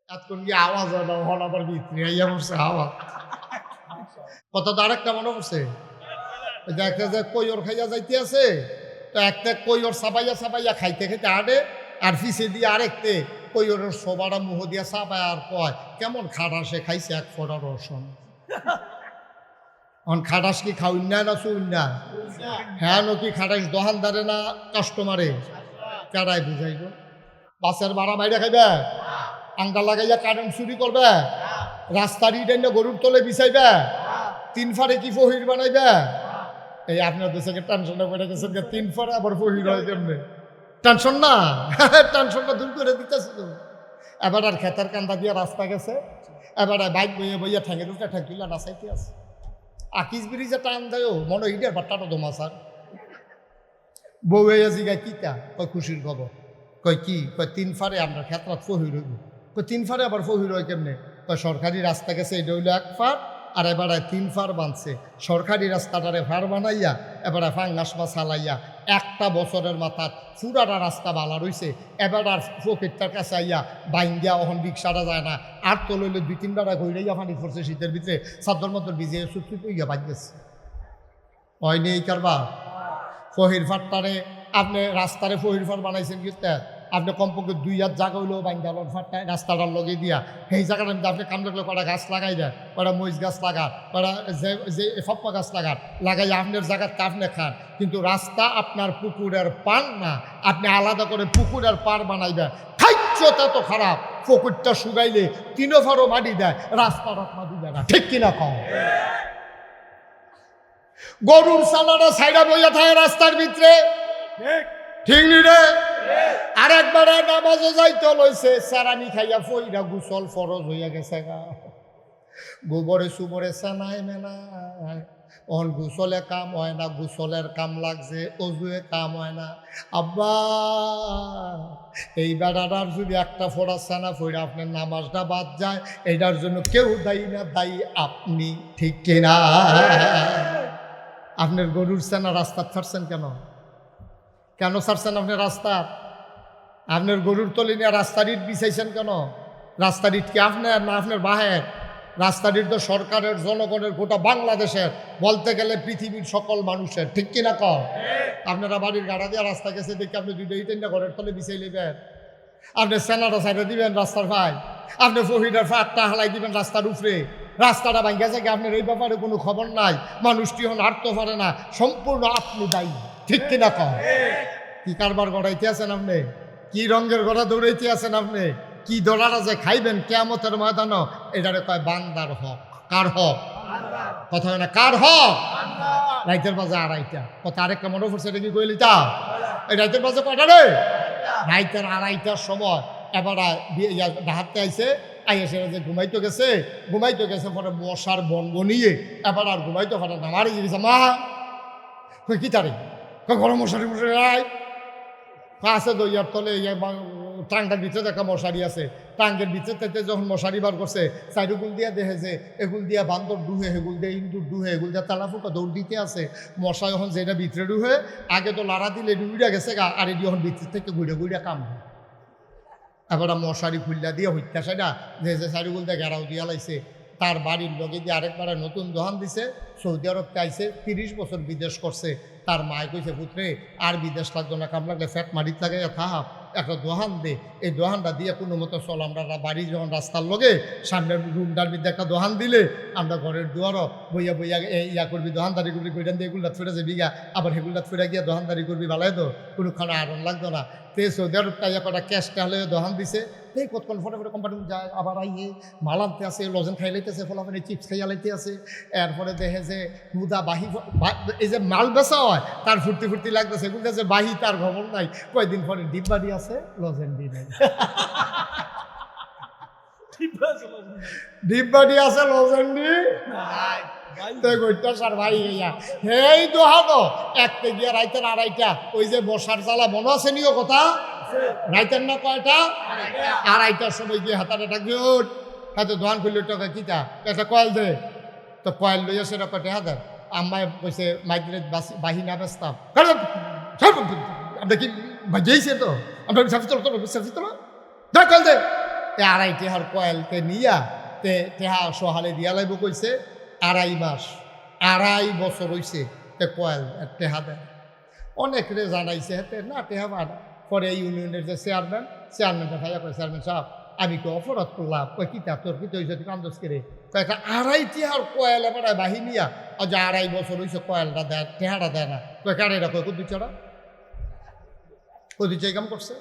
এতক্ষণ কি আওয়াজ হয় না, হল আবার ভিতরে আইয়া পড়ছে আওয়াজ। কথা তো আরেকটা মনে পড়ছে, ওই যে একটা যে কৈর খাইয়া যাইতে আছে, তো একটা কৈর চাবাইয়া চাবাইয়া খাইতে খাইতে আড়ে, আর পিছে দিয়ে আরেকতে কৈরের সবারা মুহ দিয়া চাবায় আর কয় কেমন খাটাসে খাইছে এক ফোড়া রসন। অন খাটাস কি খাউন না না শুন না? হ্যাঁ নাকি খাটাস দোকানদারে না কাস্টমারে? কারাই বুঝাইব? বাসের ভাড়া বাইরে খাইবে, আঙ্গা লাগাইয়া কারেন্ট চুরি করবে, রাস্তার ইট এনে গরুর তলে বিছাইবে, 3 ফারে কি ফহির বানাইবে? এই আপনার দেশে টেনশনটা পড়ে গেছে, 3 ফারে আবার ফহির হয় কেমনে? টেনশন না, টেনশনটা দূর করে দিতেছে তো। এবার আর খেতার কান্দা দিয়ে রাস্তা গেছে, এবার বাইক বইয়ে বইয়া ঠেঙে দুটা ঠেকিলা নাচাইতে আছে। আকিস ব্রিজে টান দেয় মনে ইটের বাট্টাটা দমা স্যার। বউ জিগায় কিতা? কয় খুশির খবর। কয় কি? কয় 3 ফারে আমরা খেতরাত ফহির হইব। কয় 3 ফারে আবার ফহির হয় কেমনে? কয় সরকারি রাস্তা গেছে, এটা হইলো 1 ফার, আর এবারে 3 ফার বানছে। সরকারি রাস্তাটারে ফার বানাইয়া এবারে ফাঙ্গাস মাছ চালাইয়া 1টা বছরের মাথার পুরাটা রাস্তা বালা রইছে। এবার আর ফকিরটার কাছে আইয়া বাইঙ্গিয়া ওখান রিক্সাটা যায় না, আর তো লইলে 2-3 বার ঘুরাইয়া পানি পড়ছে শীতের ভিতরে, চাদর মতো ভিজে সুচুপ হইয়া বাজতেছে। হয়নি এই কারবার? ফহির ফাটটারে আপনি রাস্তারে ফহির ফাট বানাইছেন কিন্তু আপনি কমপক্ষে 2 হাত জায়গা হইলেও বাইন্দালন ফাটটা রাস্তাটার লগে দিয়া সেই জায়গাটা আপনি কাম লাগলে কটা গাছ লাগাই দেয়, কটা মরিচ গাছ লাগান, কটা যে ফপ্পা গাছ লাগাই আপনার জায়গাতে আপনি খান, কিন্তু রাস্তা আপনার পুকুরের পার না, আপনি আলাদা করে পুকুরের পার বানাই দেয়। খাইচ্ছটা তো খারাপ, পুকুরটা শুকাইলে 3 ফারও মাটি দেয়, রাস্তাটা মাটি দেয় না, ঠিক কিনা কম? গরুর সালাটা সাইডা বইয়া থাকে রাস্তার ভিতরে, ঠিক নি রে? আর একবার নামাজও যাইতে লইছে, সারানি খাইয়া ফইরা গোসল ফরজ হইয়া গেছে গা, গোবরে সুবরে সানাই মেনায়, অন গোসলে কাম হয় না, গোসলের কাম লাগছে, অজুয়ে কাম হয় না। আব্বা এই বেড়াটার যদি একটা ফোড়া সানা ফইরা আপনার নামাজটা বাদ যায়, এটার জন্য কেউ দায়ী না, দায়ী আপনি, ঠিক কিনা? আপনার গরুর সেনা রাস্তা ছাড়ছেন কেন? কেন ছাড়ছেন আপনি রাস্তা? আপনার গরুর তলি নিয়ে রাস্তার ইট বিছাইছেন কেন? রাস্তার ইট কি আপনার না আপনার বাহের? রাস্তার ইট তো সরকারের, জনগণের, গোটা বাংলাদেশের, বলতে গেলে পৃথিবীর সকল মানুষের, ঠিক কিনা কর? আপনারা বাড়ির গাড়া দিয়ে রাস্তা গেছে দেখে আপনি 2টা ইট এনে ঘরের তলে বিছাই নেবেন, আপনি সেনাটা সাইডে দিবেন রাস্তার ভাই, আপনি ফহিরের ফাটটা হালাই দিবেন রাস্তার উপরে, রাস্তাটা ভাঙ্গা যায়, আপনার এই ব্যাপারে কোনো খবর নাই, মানুষটি হন হাঁটতে পারে না, সম্পূর্ণ আপনি দায়ী, ঠিক কিনা কম? কি কারবার গড়াইতে আছেন আপনি? কি রঙের গড়া দৌড়াইতে আছেন আপনি? কি দোলাটা যে খাইবেন কিয়ামতের ময়দান, এটারে কয় বান্দার হক। কার হক? কথা হয় না, কার হক? রাইতের বাজে 2:30, কথা আরেকটা মনে পড়ছে, এটা কি কইলি তা? এই রাইতের বাজে কয়টা রে? রাইতের 2:30টার সময় এবার ডাহাতে আইসে, আইসে যে ঘুমাইতে গেছে পরে মশার বনবনিয়ে এবার আর ঘুমাইতে পারে না, মারি গেছে মা, কই কি তারে, গরম মশারি আয় আছে দইয়ার তলে, টাঙ্গার ভিতরে একটা মশারি আছে, টাঙ্গের ভিতরে যখন মশারি বার করছে, চাইরুগুল দিয়া দেখে যে এগুল দিয়া বান্দর ডুহে, হেগুল দিয়ে ইন্দুর ডুহে, এগুল দিয়া তালা ফুকা দৌড় দিতে আছে, মশা যখন যেটা ভিতরে ডুহে, আগে তো লাড়া দিলে ডুইরা গেছে গা, আর এটি যখন ভিতর থেকে ঘুরে কাম হয়, এবার মশারি খুললা দিয়ে হত্যা সাইডা যে চাইরুগুল দিয়ে ঘেরাও দিয়া লাইছে, তার বাড়ির লগে দিয়ে আরেকবার নতুন দোকান দিছে, সৌদি আরবকে আইসে, 30 বছর বিদেশ করছে, তার মায় কইছে পুত্রে আর বিদেশ লাগতো না, কাম লাগলে ফ্যাট মারিত লাগাইয়া থাক, একটা দোকান দে, এই দোকানটা দিয়ে কোনো মতো চল, আমরা বাড়ি যখন রাস্তার লগে সামনের রুমটার মধ্যে একটা দোকান দিলে আমরা ঘরের দুয়ারও বইয়া ইয়া করবি, দোকানদারি করবি, কইটান দিয়ে এগুলাত ফেরে যাবি গা, আবার সেগুলাত ফেরে গিয়া দোকানদারি করবি, ভালাই তো কোনো খানা আরন লাগতো না। তে সৌদি আরব তাইয়া কটা ক্যাশটা হলে দোকান দিছে, এই কতক্ষণ ফটোফটো কোম্পানি যায়, আবার আইয়ে মাল আনতে আছে, লজেন খাই লাইতেছে, ফলাফলে চিপস খাইয়া লাইতে আছে, এরপরে দেখে যে মুদা বাহি, এই যে মাল বেচা হয় তার ফুর্তি লাগতেছে, এগুলো যে বাহি তার খবর নাই, কয়দিন পরে ডিব্বাডি আছে, লজেন দি নাই, ডিব্বাডি আছে, লজেন দি নাই, এই দোহানো একতে গিয়া রাইতের 2:30, ওই যে বসার জ্বালা মনে আছে নিও কথা, রাইতের না কয়টা 2:30টার সময় গিয়ে হাতারে ডাকবে, হাতে দোকান খুললে টাকা কিতা একটা কয়েল দে, তো কয়েল লইয়া সেটা কটে হাজার, আম্মায় বসে মাইগ্রেট বাহি না বেচতাম, আপনার কি বাজিয়েছে তো, আপনার সাফি তোলো কয়েল দে, আড়াই টেহার কয়েলকে নিয়া টেহা সহালে দিয়া লাগবে কইছে 2.5 মাস 2.5 বছর হইছে কয়েল টেহা দেয়। অনেক রে জানাইছে হেতে না টেহা বাড়া। পরে এই ইউনিয়নের যে চেয়ারম্যানটা ভাইয়া কয় চেয়ারম্যান সাহেব আমি কি অপরাধ করলাম? কয় কি তা তোর কি তুই যদি কান্দস করে কয় একটা 2.5 টেহার কয়েল এবার বাহিনিয়া আজ 2.5 বছর হইছে কয়েলটা দেয় টেহাটা দেয় না। কয় কারেরা কয় কুদ্দুচারা কুদ্দুচাই কাম করছে।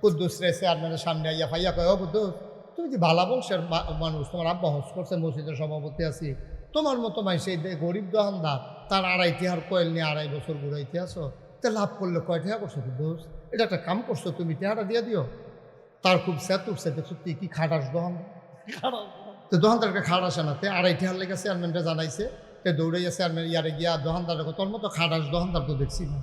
কুদ্দুস রে চেয়ারম্যানের সামনে আইয়া ভাইয়া কয় ও কুদ্দুস তুমি যে ভালা বংশের মানুষ, তোমার আব্বা হজ করছে, মসজিদের সভাপতি আছি, তোমার মতো মাইসে গরিব দোকানদার তার 2.5 টেহার কয়েল নিয়ে 2.5 বছর ঘুরাইতে আসো, তা লাভ করলে কয় টেহা করছো কুদ্দুস? এটা একটা কাম করছো, তুমি টেহাটা দিয়ে দিও। তার খুব স্যাত উঠছে, দেখছো তুই কি খাটাস দোকান, তো দোকানদারকে খাট আসে না, তে 2.5 টেহার লেগে চেয়ারম্যানটা জানাইছে, তে দৌড়াইয়া চেয়ারম্যান ইয়ারে গিয়া দোকানদার তোর মতো খাটাস দোকানদার তো দেখছি না।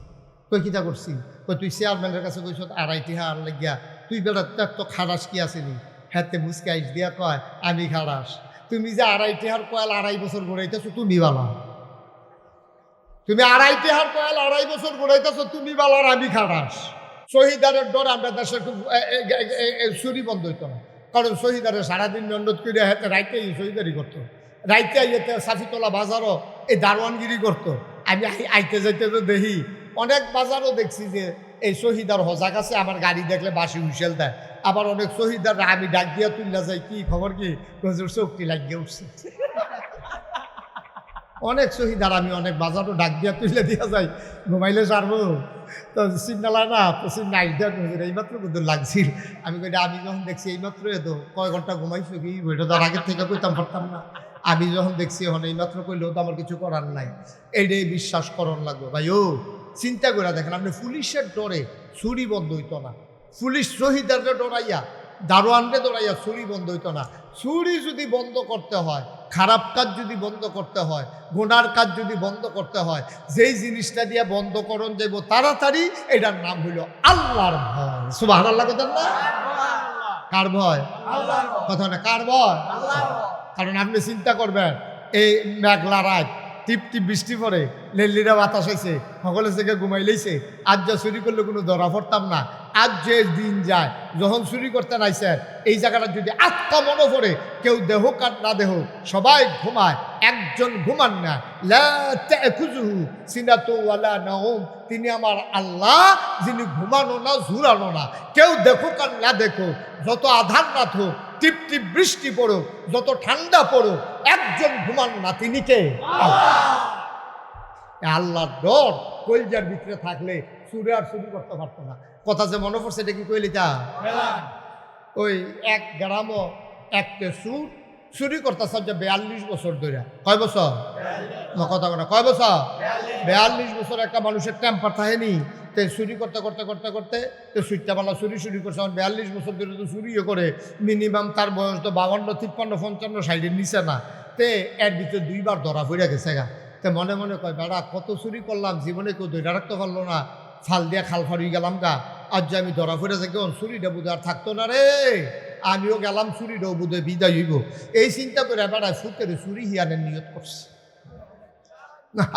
কই কিতা করছি? কই তুই চেয়ারম্যানের কাছে কইস 2.5 টেহার লেগিয়া, তুই বেটা তো খাটাস কি আসেনি? হ্যাঁ মুসকে আইস দিয়া কয় আমি খাটাস। তুমি যে 2.5 টেহার কয়েল 2.5 বছর ঘুরাইতেছো তুমি বালা, তুমি 2.5 টেহার কয়েল 2.5 বছর ঘুরাইতেছো তুমি বালা আর আমি খাটাস। শহীদারের ডর আমরা দেশের খুব চুরি বন্ধ হইতো না, কারণ শহীদারে সারাদিন মেহনত করে হাতে রাইতে শহীদারি করতো, রাইতে আইতে সাফিতলা বাজারও এই দারোয়ানগিরি করতো। আমি আইতে যাইতে তো দেখি অনেক বাজারও দেখছি যে এই শহীদার হজা কাছে আমার গাড়ি দেখলে বাসি হুইসেল দেয়। আবার অনেক শহীদাররা আমি ডাক দিয়া তুললা যাই, কি খবর কি গজুর চোখটি লাগিয়ে উঠছে। অনেক শহীদার আমি অনেক বাজারও ডাক দিয়া তুলে দিয়া যাই, ঘুমাইলে সারবো তো সিগনালায় না, তো সিগনাল এইমাত্র কিন্তু লাগছিল। আমি কই আমি যখন দেখছি এইমাত্র এত কয় ঘন্টা ঘুমাইছো কি ওইটা তো আগের থেকে কইতাম পারতাম না। আমি যখন দেখছি এখন এইমাত্র কইলেও তো আমার কিছু করার নাই, এইটাই বিশ্বাস করণ লাগবে ভাই। ও চিন্তা করে দেখেন, আপনি পুলিশের ডরে চুরি বন্ধ হইতো না, পুলিশ শহীদারকে ডরাইয়া দারোয়ানকে ডরাইয়া চুরি বন্ধ হইতো না। চুরি যদি বন্ধ করতে হয়, খারাপ কাজ যদি বন্ধ করতে হয়, গুনার কাজ যদি বন্ধ করতে হয়, যেই জিনিসটা দিয়ে বন্ধ করণ যাব তাড়াতাড়ি, এটার নাম হইল আল্লাহর ভয়। সুবহানাল্লাহ কথা না? কার ভয়? কথা না, কার ভয়? কারণ আপনি চিন্তা করবেন এই মেঘলা রাত টিপ টিপ বৃষ্টি পড়ে, লেল্লিরা বাতাস হয়েছে, সকলের থেকে ঘুমাই লইছে, আজ যা চুরি করলে কোনো ধরা পড়তাম না। আজ যে দিন যায় যখন চুরি করতে নাইছেন এই জায়গাটা যদি আত্মা মনে পড়ে, কেউ দেহ কাট না দেহ সবাই ঘুমায়, একজন ঘুমান না। লা তাখুযুহু সিনাতুন ওয়ালা নাওম, তিনি আমার আল্লাহ যিনি ঘুমানো না ঝুরানো না। কেউ দেখুক আর না দেখুক, যত আধার রাত হোক, টিপ টিপ বৃষ্টি পড়ুক, যত ঠান্ডা পড়ুক, একজন ঘুমান না, তিনি কে? আল্লাহর ডর কলজার ভিতরে থাকলে চুরি আর চুরি করতে পারতো না। কথা যে মনে পড়ছে এটা কি কইলি তা? ওই এক গ্রামও একটা চুরি করতেছে 42 বছর ধরে। কয় বছর? কথা বলে কয় বছর? 42 বছর একটা মানুষের টেম্পার থাকেনি, তো চুরি করতে করতে করতে করতে তো সুইটাবালা চুরি করছে। 42 বছর ধরে তো চুরিও করে, মিনিমাম তার বয়স তো 52, 53, 55, 60-এর নিচে না। তে এর ভিতরে 2 বার ধরা পড়ে গেছে গা। তো মনে মনে কয় বেড়া কত চুরি করলাম, জীবনে কেউ ধরে রাখতে পারলো না, ফাল দিয়া খাল ফাড়ি গেলাম গা। আজ যে আমি ধরা পড়ে যাই, কেমন চুরিটা বুধ আর থাকতো না রে, আমিও গেলাম চুরিটাও বুধে বিদায় হইব। এই চিন্তা করে বেড়ায় ফুটের চুরি হিয়ানের নিয়ত করছে।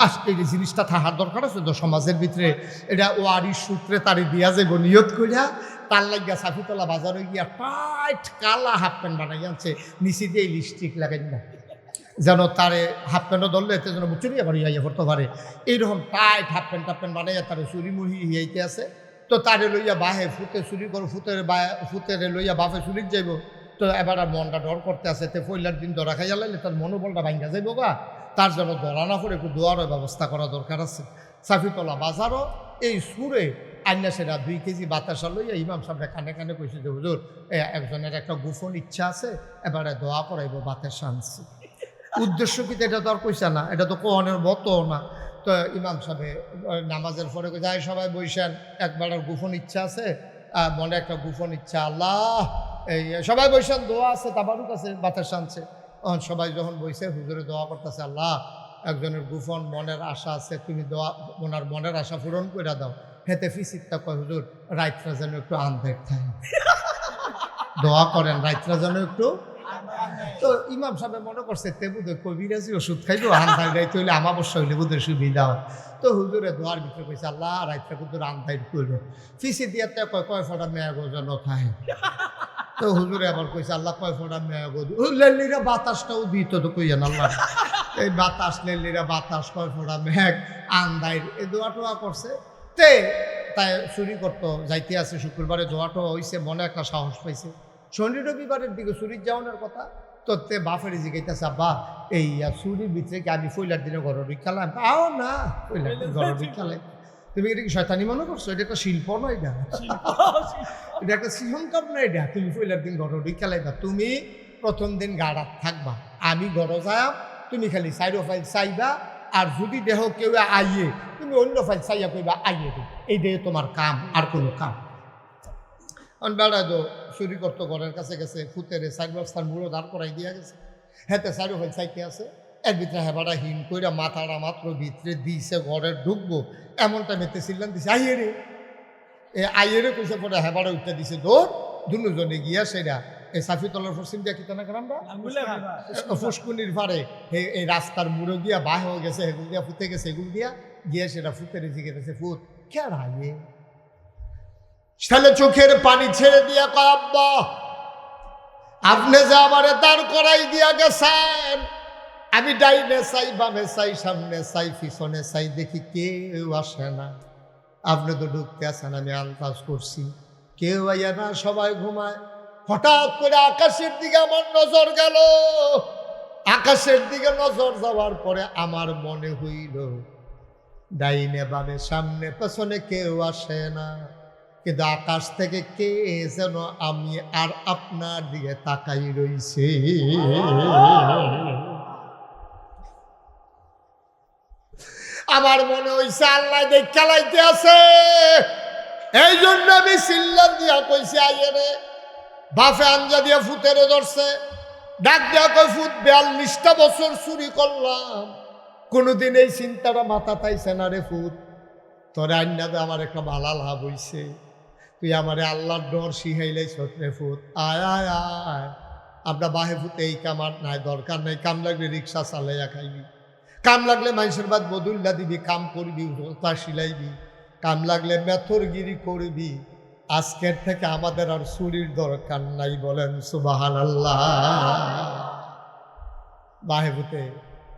আজকে এই জিনিসটা থাকার দরকার আছে তো সমাজের ভিতরে, এটা ওয়ারিশ সূত্রে তারি দিয়া যাবো নিয়ত করিয়া। তার লাগিয়া সাফিতলা বাজারে গিয়া টাইট কালা হাফ প্যান্ট বানাই আনছে, নিচে দিয়ে লিপস্টিক লাগাই না, যেন তারে হাফ প্যান্টও ধরলে এতে যেন চুরি আবার ইয়ে করতে পারে। এইরকম টাইট হাফ প্যান্ট বানাইয়া তারে চুরি মুহি ইয়েতে আছে। তো তারে লইয়া বাহে ফুতে চুরি করো, ফুতেরে লইয়া বাপে চুরিক যাইব। তো এবার আর মনটা ডর করতে আছে, তে পয়লার দিন ধরা খাইয়া লাইলে তার মনোবলটা ভাঙ্গা যাইব গা। তার জন্য ধরা না করে একটু দোয়ারও ব্যবস্থা করা দরকার আছে। সাফিতলা বাজারও এই সুরে আইনা সেরা 2 কেজি বাতাসা লইয়া ইমাম সাহেব কানে কানে কইছে যে হুজুর একজনের একটা গোপন ইচ্ছা আছে, এবারে দোয়া করাইব বাতাসা আনছি। উদ্দেশ্য কি এটা তো আর কইছে না, এটা তো কোহনের মতো না। তো ইমাম সাহেব নামাজের পরে যায় সবাই বইসেন, একবার গোপন ইচ্ছা আছে, মনে একটা গোপন ইচ্ছা, আল্লাহ এই সবাই বইসেন, দোয়া আছে, তাবারুক আছে, বাতাসা আনছে। তখন সবাই যখন বইছে হুজুরে দোয়া করতেছে, আল্লাহ একজনের গোপন মনের আশা আছে, তুমি দোয়া ওনার মনের আশা পূরণ করে দাও। হেতে ফিসিকটা কয় হুজুর রাইতরা যেন একটু আন্ধার থাকে, দোয়া করেন রাইতরা যেন একটু। তো ইমাম সাহেব মনে করছে তে বুধ কবিরাজি ওষুধ খাইব, আন্ধার রাইতে হইলে আমাবস্যা হইলে বুধের সুবিধা হয়। তো হুজুরে দোয়ার ভিতরে কইছে আল্লাহ রাইতরা কিন্তু আন্ধার করলো। ফিসি দিয়ে কয় ফটা মেয়া গোজন থাকে। তো হুজুরে আবার কইছে আল্লাহ কয় ফোটা মেয়া গদু লেলিরা বাতাসটাও দিত তো কইয়েন আল্লাহ এই বাতাস লেলিরা বাতাস কয় ফোটা মেঘ আন্দাইর এই দোয়া টোয়া করছে তে তাই চুরি করতো যাইতে আছে শুক্রবারে দোয়া টোয়া হইছে মনে একটা সাহস পাইছে শনি রবিবারের দিকে চুরির যাওয়ানোর কথা তো তে বাপের জিগাইতেছে আব্বা এই চুরির ভিতরে কি আমি ফইলার দিনে ঘর রিখালাম আও না ফইলার দিন ঘর রিখালাই তুমি এটা কি শয়তানি মনে করছো এটা একটা শিল্প নয় এটা এটা একটা সিহনকাপ না এটা তুমি পয়লার দিন ঘর খেলাইবা তুমি প্রথম দিন গাড়া থাকবা আমি ঘর যাম তুমি খালি সাইডো ফাইল চাইবা আর যদি দেহ কেউ আইয়ে তুমি অন্য ফাইল চাইয়া কইবা আইয়ে দিই এই দেহে তোমার কাম আর কোনো কাম বেড়া তো চুরি করতো ঘরের কাছে গেছে ফুতেরে সাইড বস্তার মুড়ো দাঁড় করাই দিয়া গেছে হেতে সাইডো ফাইল চাইতে আছে এর ভিতরে হেবাটা হিন কইরা মাথাটা মাত্র ভিতরে দিছে ঘরে ঢুকবো এমন টাইমেতে চিল্লান দিছে আইয়ে রে এ আইয়েরে কইছে পরে হেবাটা উঠতে দিছে দৌড় দুজনে গিয়া সেটা এই সাফিতলার পশ্চিম দিয়া কিতানা গ্রামটা ফুসকুনির পারে এই রাস্তার মুড়ো গিয়া বাহ হয়ে গেছে এগুলো দিয়া ফুটে গেছে এগুলো দিয়া গিয়া সেটা ফুতেরে জিগে গেছে ফুট কেন আইয়ে তাহলে চোখের পানি ছেড়ে দিয়া কয় আব্বা আপনি যে আমারে দাঁড় করাই দিয়া গেছেন আমি ডাইনে চাই বামে চাই সামনে চাই পিছনে চাই দেখি কেউ আসে না আপনি তো ঢুকতে আসেন আমি আন্দাজ করছি কেউ আইয়া না সবাই ঘুমায় হঠাৎ করে আকাশের দিকে আমার নজর গেল আকাশের দিকে নজর যাওয়ার পরে আমার মনে হইল ডাইনে বামে সামনে পেছনে কেউ আসে না কিন্তু আকাশ থেকে কে যেন আমি আর আপনার দিকে তাকাই রইছে আমার মনে হইছে আল্লাহ দেখ খেলাইতে আছে এই জন্য আমি সিল্লান দিয়া কইছি আইয়ে রে বাফে আঞ্জা দিয়া ফুতেরে ধরছে ডাক দিয়া কই ফুট 42টা বছর চুরি করলাম কোনোদিন এই চিন্তাটা মাথা তাইছে না রে ফুট তোরে আন্যাদে আমার একটা ভালা লাভ হইছে তুই আমারে আল্লাহর ডর শিখাইলেই রে ফুট আয় আয় আয় আমরা বাহে ফুটে এই কামার নাই দরকার নাই কাম লাগলে রিক্সা চালাইয়া খাইবি কাম লাগলে মানুষের বাদ বদুল্লা দিবি কাম করবি তা সিলাইবি কাম লাগলে মেথরগিরি করবি আজকের থেকে আমাদের আর চুরির দরকার নাই বলেন সুবহানাল্লাহ বাহে ফুটে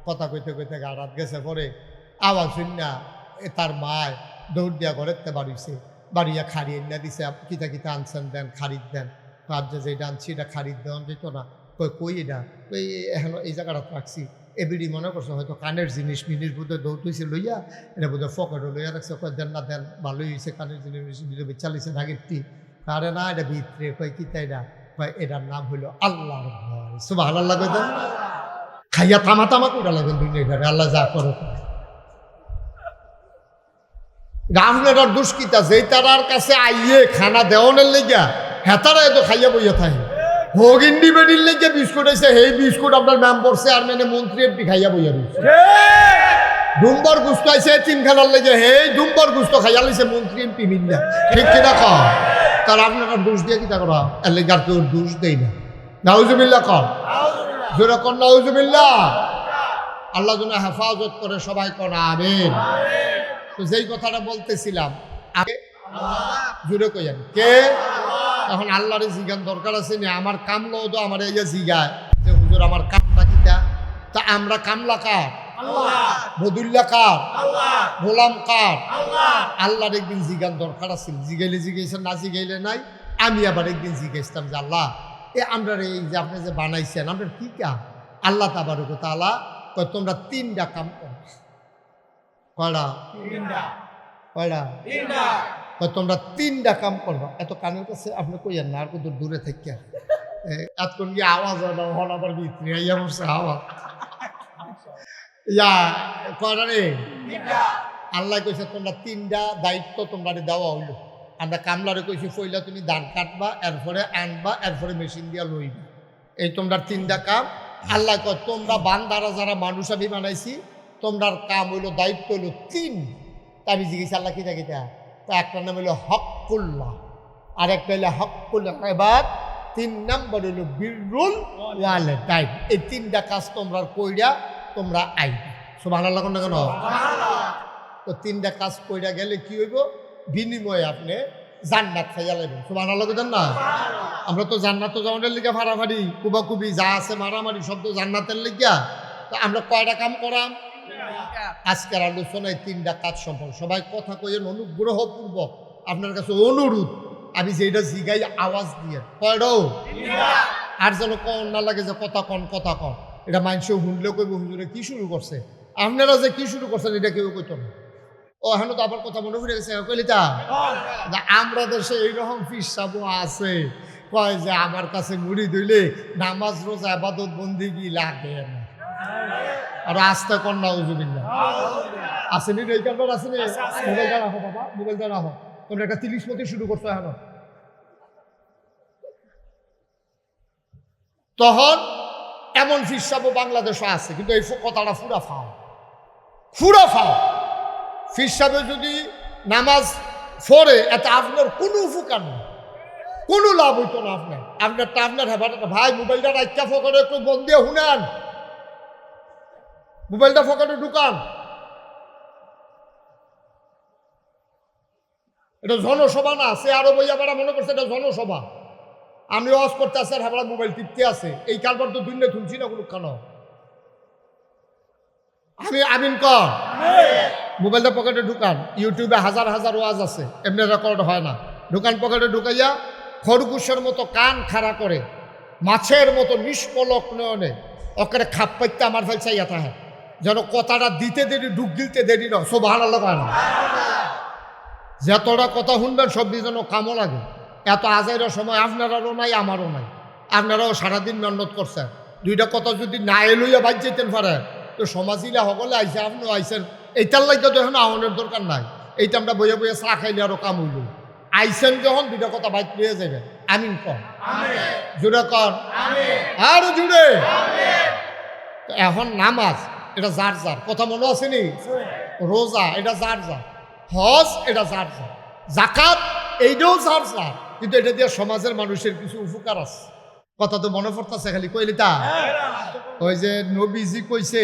কথা কইতে কইতে গাড়াত গেছে পরে আওয়াজ শুননা তার মায় দৌড় দিয়া ঘরেতে বাড়িছে বাড়িয়া খাড়ি এনে দিছে কিতা কিতা আনছেন দেন খারিদ দেন আর যেটা আনছি এটা খারিদ দেওয়া যেত না কই এটা কই এখন এই জায়গাটা রাখছি এবিডি মনে করছো হয়তো কানের জিনিস মিনিস বোধ দৌড়তেছে লইয়া এটা বোধ ফকেটও লইয়া রাখছে কয় দেন না দেন ভালোই হয়েছে কানের জিনিস চালিয়েছে ঢাকিরটি কারে না এটা ভিতরে কয় কিতা এটা কয় এটার নাম হইল আল্লাহর ভয় সুবহানাল্লাহ কই দেন খাইয়া তামা তামা করে লাগবেন দুনিয়াটারে আল্লাহ যা করো আপনার দুষ্কিতা যেই তারার কাছে আইয়ে খানা দেওয়ানের লেগা হেতারা এত খাইয়া বইয়া থাকে হোক ইন্ডিপেন্ডেন্ট লেগে বিস্কুট আছে সেই বিস্কুট আপনার ম্যাম পড়ছে আর মানে মন্ত্রী এমপি খাইয়া বইয়া দিচ্ছে ডুম্বর গুস্ত আছে তিনখানার লেগে হেই ডুম্বর গুস্ত খাইয়া লিছে মন্ত্রী এমপি মিললে ঠিক কিনা কম তার আপনার দোষ দিয়ে কিতা করা এর লেগে আর কেউ দোষ দেয় না নাউজুবিল্লাহ কর জোরে কর নাউজুবিল্লাহ আল্লাহ যেন হেফাজত করে সবাই কর আমিন তো যেই কথাটা বলতেছিলাম জুড়ে কইয়ান কে এখন আল্লাহরে জিজ্ঞান দরকার আছে না আমার কামলা তো আমার এই জিগায় যে হুজুর আমার কামটা কিটা তা আমরা কামলা কার বদুল্লা কার গোলাম কার আল্লাহর একদিন জিজ্ঞান দরকার আছে জিগাইলে জিগাইছেন না জিগাইলে নাই আমি আবার একদিন জিজ্ঞাসতাম যে আল্লাহ আমরা এই যে আপনি যে বানাইছেন আপনার কি কাম আল্লাহ তাবারক তাআলা কয় তোমরা 3টা কাম করো কয়টা তোমরা 3টা কাম করবা এত কানের কাছে আপনি কইয়েন না আর কত দূরে থেকে এতক্ষণ গিয়ে আওয়াজ হয় না হল আবার ভিতরে ইয়া বসে আওয়াজ ইয়া কয়টা রে আল্লাহ কইছে তোমরা 3টা দায়িত্ব তোমরা দেওয়া হইলো আমরা কামলারে কইছি পয়লা তুমি ধান কাটবা এরপরে আনবা এরপরে মেশিন দিয়া লইবা এই তোমরা 3টা কাম আল্লাহ কয় তোমরা বান্দারা যারা মানুষ আমি বানাইছি তোমরার কাম হইলো দায়িত্ব হইলো 3 আমি জিজ্ঞেস আল্লাহ কিটা কিটা তা একটা নাম হইলো হকুল্লাহ আর একটা হইলো হকুল ইবাদ 3 নম্বর হইলো বিররুল ওয়ালিদাইন এই 3টা কাজ তোমরা কইরা তোমরা আইবা সুবহানাল্লাহ কোন কেন তো 3টা কাজ কইরা গেলে কি হইব বিনিময়ে আপনি জান্নাত খাইয়া লাগবেন। সুবহানাল্লাহ কইতেন না? আমরা তো জান্নাত যাওয়ার লিগা ফাড়াফাড়ি কুবাকুবি যা আছে মারামারি সব তো জান্নাতের লিগা। তো আমরা কয়টা কাম করাম? আজকের আলোচনায় 3টা কাজ সম্পর্কে সবাই কথা কইয়েন অনুগ্রহপূর্বক আপনার কাছে অনুরোধ, আমি যেটা জিগাই আওয়াজ দিয়ে কয়টাও আর যেন কন না লাগে যে কথা কন কথা কন। এটা মানুষেও শুনলেও কইব হুজুরে কি শুরু করছে, আপনারা যে কি শুরু করছেন এটা কেউ কইত না। ও এখন তো আবার কথা মনে পড়ে গেছে কইলিতা, আমরা দেশে এইরকম ফিস সাবু আছে কয় যে আমার কাছে মুড়ি দিলে নামাজ রোজা ইবাদত বন্দিগি লাগে না। আর আস্তে কন্যা উজুবিল্লাহ আসেনি এই কারবার আসেনি। মোবাইলটা রাখো বাবা, মোবাইলটা রাখো। তোমরা একটা 30 মতে শুরু করছো এখন। তখন এমন ফিস সাবু বাংলাদেশে আছে, কিন্তু এই কথাটা ফুরা ফাও ফুরা ফাও। ফিস সাহেব যদি নামাজ পড়ে এতে আপনার কোনো উপকার নেই, কোনো লাভ হইতো না। আপনার হেফাজত ভাই মোবাইলটা রাখা ফোকারে একটু বন্ধ দিয়ে শুনেন, মোবাইলটা ফোকারে ঢুকান। এটা জনসভা না, সে আরো বইয়া বেড়া মনে করছে এটা জনসভা। আমি ওয়াজ করতে আসি আর হেফাজত মোবাইল টিপতে আছে। এই কারবার তো দুনিয়া শুনছি না কোনো কেন। আমি আমিন কর মোবাইলটা পকেটে ঢুকান। ইউটিউবে হাজার হাজার ওয়াজ আছে, এমনি রেকর্ড হয় না। ঢুকান পকেটে ঢুকাইয়া খরগোশের মতো কান খাড়া করে মাছের মতো নিষ্পলক নয়নে ওকে খাপ পাইতে আমার ভাই চাইয়া থাকে, যেন কথাটা দিতে দেরি ডুব দিতে দেরি না। সুবহানাল্লাহ কয় না? যতটা কথা শুনবেন সব দিয়ে যেন কামও লাগে। এত আজাইরের সময় আপনারাও নাই আমারও নাই। আপনারাও সারাদিন মেহনত করছেন। 2টা কথা যদি না এলইয়া বাদ যেতেন পারে তো সমাজিলা সকলে আইসে, আপনিও আইসেন। এইটার লাগে তো এখন আহ্বানের দরকার নাই। এইটা আমরা বইয়া বইয়া চা খাইলে আরো কাম হইল। আইসেন যখন 2টা কথা বাইক পেয়ে যাবেন। আমিন কর, জুড়ে কর, আর জুড়ে। এখন নামাজ এটা যার যার, কথা মনে আসেনি? রোজা এটা যার যার, হজ এটা যার যার, জাকাত এইটাও যার যার, কিন্তু এটা দিয়ে সমাজের মানুষের কিছু উপকার আছে। কথা তো মনে পড়তেছে খালি কইলিতা। ওই যে নবীজি কইছে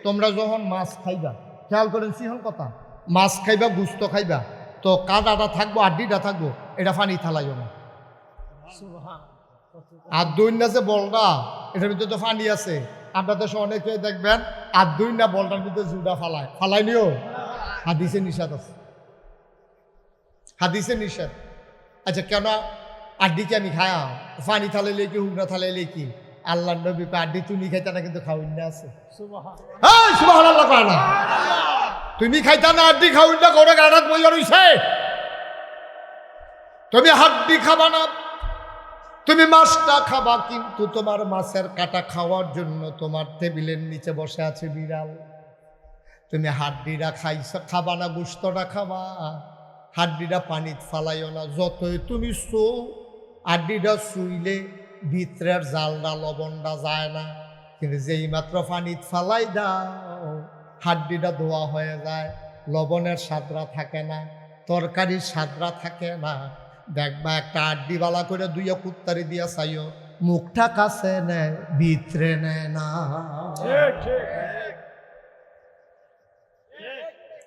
তোমরা যখন মাছ খাইবা, খেয়াল করেন সিহন কথা, মাছ খাইবা গুস্ত খাইবা তো কাদাটা থাকবো আড্ডিটা থাকবো, এটা পানি থালাইও না। আর দৈন্যা যে বলটা এটার ভিতরে তো পানি আছে। আপনার দেশে অনেকে দেখবেন আর দৈন্যা বলটার ভিতরে জুড়া ফালাই নিও। হাদিসে নিষেধ আছে, হাদিসে নিষেধ। আচ্ছা কেন আড্ডিকে আমি খায়া পানি থালাইলে কি হুগনা থালাইলে কি? আল্লাহ নবী আড্ডি তুমি খাইতা না কিন্তু খাওয়াইনা আছে। সুবহানাল্লাহ কয় না? তুমি খাইতা না আড্ডি খাওয়াইনা করে গাড়াত বইয়া রইছে। তুমি হাড্ডি খাবা না, তুমি মাছটা খাবা, কিন্তু তোমার মাছের কাটা খাওয়ার জন্য তোমার টেবিলের নিচে বসে আছে বিড়াল। তুমি হাড্ডিটা খাবা না, গোস্তটা খাবা, হাড্ডিটা পানিত ফালাইও না। যতই তুমি হাড্ডিটা শুইলে ভিতরের জালটা লবণটা যায় না, কিন্তু যেই মাত্র পানিত ফালাই দাও হাড্ডিটা ধোয়া হয়ে যায়, লবণের স্বাদরা থাকে না, তরকারির স্বাদরা থাকে না। দেখবা একটা আড্ডিওয়ালা করে দুইয়া কুত্তারি দিয়া চাইও, মুখটা কাছে নেয় ভিতরে নেয় না।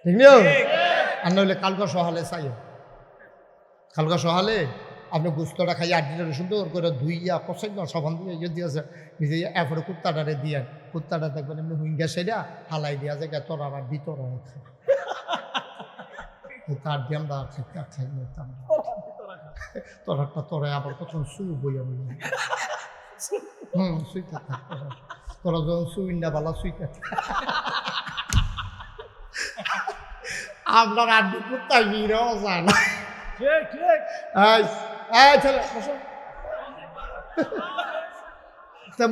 ঠিক নিও? আর নইলে কালকা সহালে চাইও, কালকা সহালে আপনি গুস্তটা খাইয়া আড্ডিটা সুন্দর করে ধুইয়া কষাই না সাবান দিয়ে ইয়ে দিয়েছে নিজে এরপরে কুত্তাটারে দিয়ে, কুত্তাটা দেখবেন এমনি হুইঙ্গা সেরা হালাই দিয়া যায় তোর আর ভিতর তার দিয়ে আমরা খাই নিতাম। তোরাটা তোরা আবার কখন সুই বইয়া বইয়া সুইটা তোরা যখন সুই না বালা সুইটা আপনার আড্ডি কুত্তায় বিড়াও যায় না।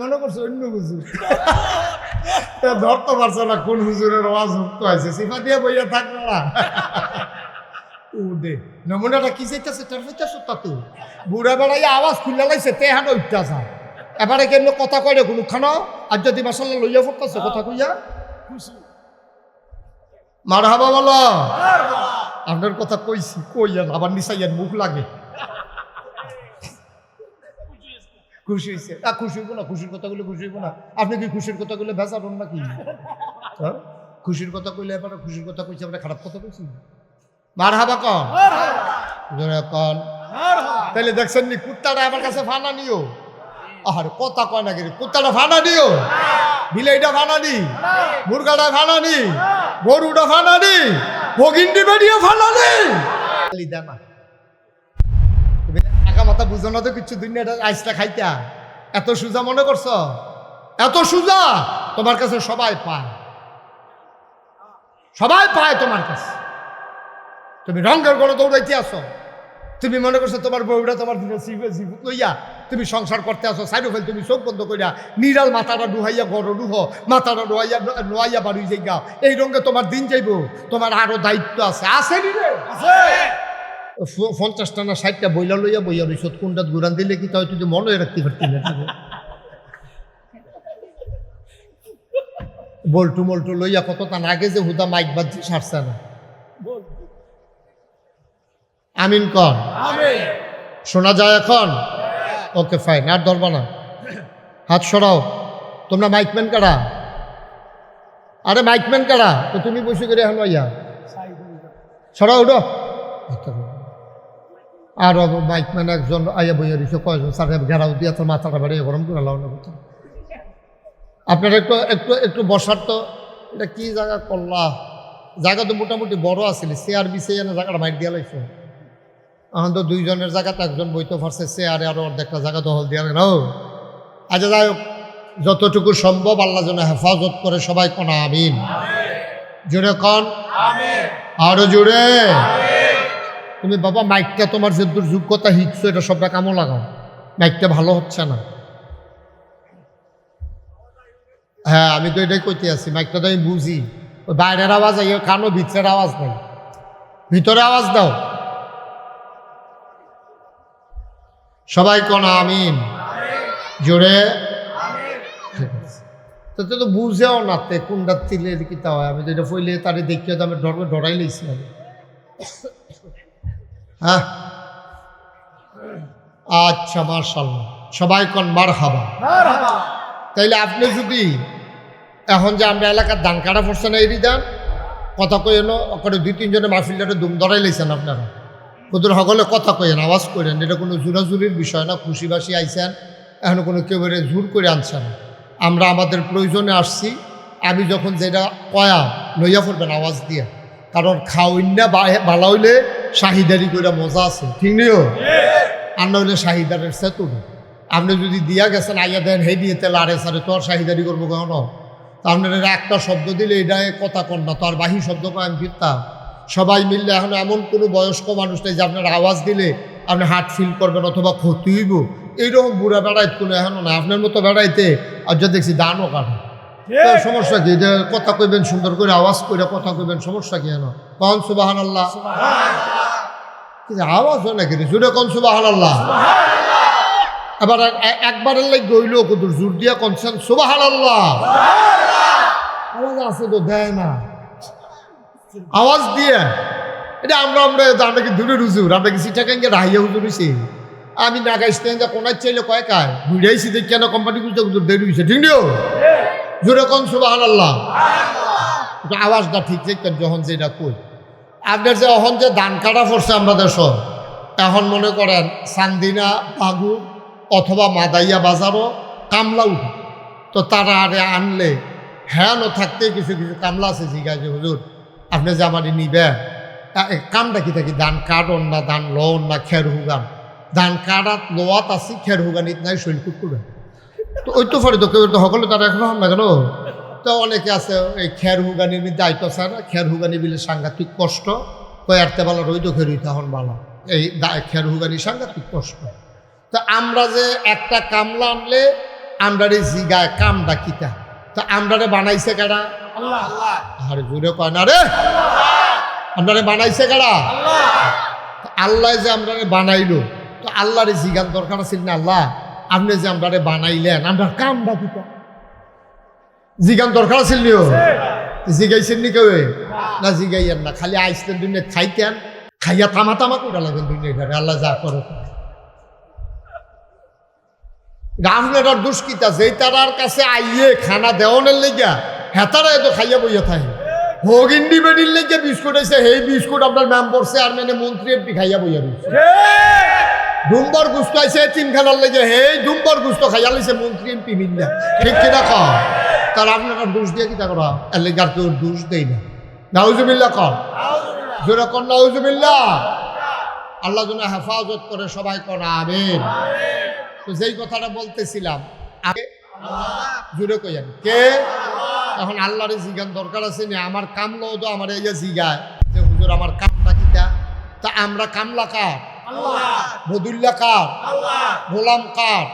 মনে করছো অন্য হুজুর ধরতে পারছো না কোন হুজুরের আওয়াজ মুক্ত হয়েছে, সিফা দিয়ে বইয়া থাকবে না। দে নমুনাটা কি চাইতেছে তার চাইতেছো তা তো বুড়া বেড়াই আওয়াজ খুলে লাইছে তে হানো উঠতে যা এবারে কেন কথা কয় কোনো খানো। আর যদি মাসাল্লাহ লইয়া পড়তেছে কথা কইয়া মারহাবা বলো। আপনার কথা কইছি কইয়ান আবার নিচাইয়ান মুখ লাগে। খুশি হয়েছে খুশি হইব না, খুশির কথা কইলে খুশি হইব না। আপনি কি খুশির কথা কইলে বেজাবেন নাকি? খুশির কথা কইলে এবার খুশির কথা কইছি, আমরা খারাপ কথা কইছি? মারহাবা কন। এখন তাহলে দেখছেন নি কুত্তাটা আমার কাছে ফানা নিও। আরে কথা কয় না কিন্তু কুত্তাটা ফানা নিও, বিলেইটা ফানা নি, মুরগাটা ফানা নি, গরুটা ফানা নি, ভগিন্ডি বেরিয়ে ফানা নি। না একা মাথা বুঝো না তো কিছু দুনিয়াটা আইসটা খাইতা এত সুজা মনে করছো? এত সুজা তোমার কাছে সবাই পায়, সবাই পায় তোমার কাছে। তুমি রঙের গড়ে দৌড়াইতে আসো, তুমি মনে করছো তোমার বউটা তোমার লইয়া তুমি সংসার করতে আসো, সাইডো ফেল তুমি চোখ বন্ধ করিয়া নিরাল মাথাটা ডুহাইয়া গড় ডুহ, মাথাটা ডুহাইয়া নোয়াইয়া বাড়ি যাই গাও। এই রঙে তোমার দিন যাইব, তোমার আরো দায়িত্ব আছে। আছে নি রে? 50টা না 60টা বইলা লইয়া বইয়া রইছ, কোনটা ঘুরান দিলে কি তাই তুই মনে রাখতে পারতি না। বল্টু মল্টু লইয়া কত তা আগে যে হুদা মাইক বাজছে সারছে না। আমিন কর, শোনা যায় এখন? ওকে ফাইন, আর ধরবা না, হাত সরাও। তোমরা মাইকম্যান কারা? আরে মাইকম্যান কারা? তো তুমি বসে করে এখন ইয়া সরাও উঠো। আর মাইকম্যান একজন আইয়া বইয়া দিচ্ছে, কয়জন স্যার ঘেরাও দিয়ে তোর মাথাটা বাড়িয়ে গরম করে লাও না। আপনারা একটু একটু একটু বসার তো, এটা কি জায়গা করলা? জায়গা তো মোটামুটি বড় আছিল, চেয়ার বিছিয়ে না জায়গাটা মাইট দিয়া লাগছে। এখন তো দুইজনের জায়গাতে একজন বইতে পারছে, চেয়ারে আরো অর্ধেকটা জায়গা দখল দিয়া গেল। আচ্ছা যাই হোক, যতটুকু সম্ভব আল্লাহ যেন হেফাজত করে, সবাই কোন আমিন। জোরে কন আরো জোরে। তুমি বাবা মাইকটা তোমার যে দুর্যোগ্যতা হিটছো এটা সবটা কামও লাগাও, মাইকটা ভালো হচ্ছে না। হ্যাঁ আমি তো এটাই কইতে আছি, মাইকটা তো আমি বুঝি, ওই বাইরের আওয়াজ আই কানো, ভিতরের আওয়াজ নাই, ভিতরে আওয়াজ দাও। সবাই কোন আমিন জোরে। ঠিক আছে, তো তো বুঝেও না তে কোনটা তিলের কিতা হয়। আমি তো এটা ফইলে তারে দেখিয়ে তো আমি ডরাই লইছি আমি। হ্যাঁ আচ্ছা মাশাআল্লাহ, সবাই কোন মারহাবা। তাইলে আপনি যদি এখন যে আমরা এলাকার ধান কাটা পড়ছে না, এরই দান কথা কইন, ওখানে 2-3 মাহফিলটারে দুম ধরাই লাইছেন আপনারা। ওদের সকলে কথা কইেন, আওয়াজ করেন, এটা কোনো জোরাজুরির বিষয় না। খুশিবাসী আইছেন, এখন কোনো কেউ জোর করে আনছেন। আমরা আমাদের প্রয়োজনে আসছি। আমি যখন যেটা কয়া লইয়া পড়বেন আওয়াজ দিয়া, কারণ খাওয়াইনা ভালো হইলে শাহিদারি করে মজা আছে, ঠিক নিও? আর না হইলে শাহিদারের সেতুন। আপনি যদি দিয়া গেছেন আইয়া দেন হে দিয়ে তেল আরে সারে, তো আর শাহিদারি করবো কেন? আপনার একটা শব্দ দিলে এটা কথা কন না, তো আর বাহি শব্দ পাই আমি ফিরতাম। সবাই মিললে এখন এমন কোনো বয়স্ক মানুষ নেই যে আপনার আওয়াজ দিলে আপনি হার্ট ফিল করবেন অথবা ক্ষতি হইব, এইরকম বুড়া বেড়াইতে কোনো এখনও না। আপনার মতো বেড়াইতে আর যা দেখছি দানও কাটে, সমস্যা কি? যে কথা কইবেন সুন্দর করে, আওয়াজ করে কথা কইবেন, সমস্যা কি? এনো কন সুবহানাল্লাহ, আওয়াজ হয় নাকি জোরে কন সুবহানাল্লাহ। এবার একবারের লাগ গইল কত জোর দিয়া কনছেন সুবহানাল্লাহ। আওয়াজ আছে তো দেয় না, আওয়াজ দিয়ে এটা আমরা কি দূরে হুজুর, আমরা কি সিটাকাঙ্গে রাহিয়া হুজুর হইছি। আমি না গাইছি যা কোনার চাইলে কয় কায় বুঝাইছি যে কেন কোম্পানি বুঝতে হুজুর দেরি হয়েছে, ঠিক নিও? জোরে কন সুবহানাল্লাহ। আওয়াজটা ঠিক থাকতেন যখন যেটা কই। আপনার যে এখন যে ধান কাটা পড়ছে আমরা দেশ, এখন মনে করেন চান্দিনা বাগু অথবা মাদাইয়া বাজারও কামলা উঠে, তো তারা আরে আনলে হ্যাঁ থাকতে কিছু কিছু কামলা আছে জিজ্ঞাসা যে হুজুর আপনি যে আমার নিবেন কামটা কি থাকি, ধান কাটন না ধান লন না খের হুগান? ধান কাটাত লোয়াত আছি, খের হুগানিত নাই, শৈল কুকুরে। তো ওই তো ফলে তো কেউ তো সকলে তারা এখন না কেন? তো অনেকে আছে এই খের হুগানির মধ্যে আইতো স্যার, খের হুগানি বিলে সাংঘাতিক কষ্ট, কয়ারতে বালা রইত খেরুই তখন বালা, এই খের হুগানি সাংঘাতিক কষ্ট। তো আমরা যে একটা কামলা আনলে আমরা রে জিগায় কামটা কিতা, তো আমরা বানাইছে কারা? আল্লাহ। আরে জোরে কয় না রে, আপনারে বানাইছে কারা? আল্লাহ যে আমরা বানাইলো, তো আল্লাহরে জিগান দরকার আছে না, আল্লাহ আপনি যে আমরা বানাইলেন আমরা কামটা কিতা জিগান দরকার আছে নিও? জিগাইছেন নি কেউ? না জিগাইয়েন না, খালি আইসলেন দুনিয়া খাইতেন, খাইয়া তামা তামা করে লাগেন দুনিয়া। আল্লাহ যা করো আপনার দুষ্কিতা, যেই তারার কাছে আইয়ে খানা দেওয়ানের লেগা হেতারা এত খাইয়া বইয়া থাকে, হোক ইন্ডিপেন্ডেন্ট লেগে বিস্কুট আছে, সেই বিস্কুট আপনার মেম্বার চেয়ারম্যানে মন্ত্রী এমপি খাইয়া বইয়া দিচ্ছে। ডুম্বর গুস্ত আছে তিনখানার লেগে, সেই ডুম্বর গুস্ত খাইয়া লিছে মন্ত্রী এমপি মিল্লা। ঠিক কিনা কম? তার আপনারা দোষ দিয়ে কিতা করা এর লেগে আর কেউ দোষ দেয় না। নাউজুবিল্লাহ কম, জোরে কর নাউজুবিল্লাহ। আল্লাহ যেন হেফাজত করে, সবাই কর আমিন। তো যেই কথাটা বলতেছিলাম, জোরে কইয়ান কে? এখন আল্লাহরে জিগান দরকার আছে না? আমার কামলা তো আমার এই যে জিগায় যে হুজুর আমার কামলা কিটা, তা আমরা কামলা কার? বদুল্লা কার? গোলাম কার?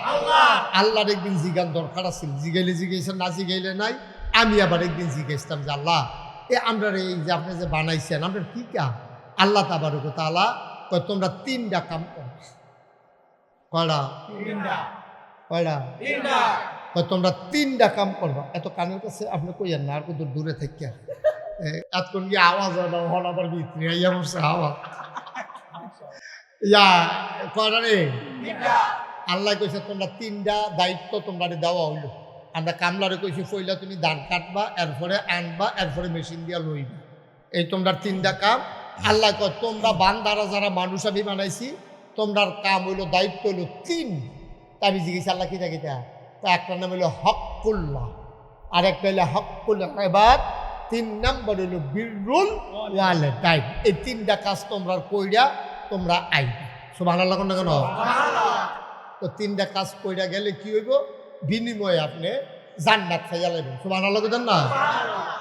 আল্লাহর একদিন জিগান দরকার আছে। জিগাইলে জিগাইছেন, না জিগাইলে নাই। আমি আবার একদিন জিগাইছিলাম যে আল্লাহ আমরা এই যে আপনি যে বানাইছেন আমরা কি কাম? আল্লাহ তাবারক ওয়া তাআলা কয় তোমরা তিনটা কাম করো। কয়টা? কয়টা? তোমরা তিনটা কাম করবা। এত কানের কাছে আপনি কইয়েন না, আর কত দূরে থেকে এতক্ষণ গিয়ে আওয়াজ হয় না, হল আবার ভিতরে ইয়া বসে আওয়াজ ইয়া কয়টা রে? আল্লাহ কইছে তোমরা তিনটা দায়িত্ব তোমরা দেওয়া হইলো। আমরা কামলারে কইছি পইলা তুমি ধান কাটবা, এরপরে আনবা, এরপরে মেশিন দিয়া লইবা। এই তোমরা তিনটা কাম। আল্লাহ কয় তোমরা বান্দারা যারা মানুষ আমি বানাইছি, তোমরার কাম হইলো, দায়িত্ব হইলো তিন। তা আমি জিজ্ঞেস আল্লাহ কিটা কিটা? তা একটা নাম হইল হকুল্লাহ, আর একটা হইলো হকুল ইবাদ, 3 নম্বর হইল বিররুল ওয়ালিদাইন। এই তিনটা কাজ তোমরা কইরা তোমরা আইবা। সুবহানাল্লাহ কোন কেন? তো তিনটা কাজ কইরা গেলে কি হইব? বিনিময়ে আপনি জান্নাত খাইয়া লাইবেন। সুবহানাল্লাহ কইতেন না?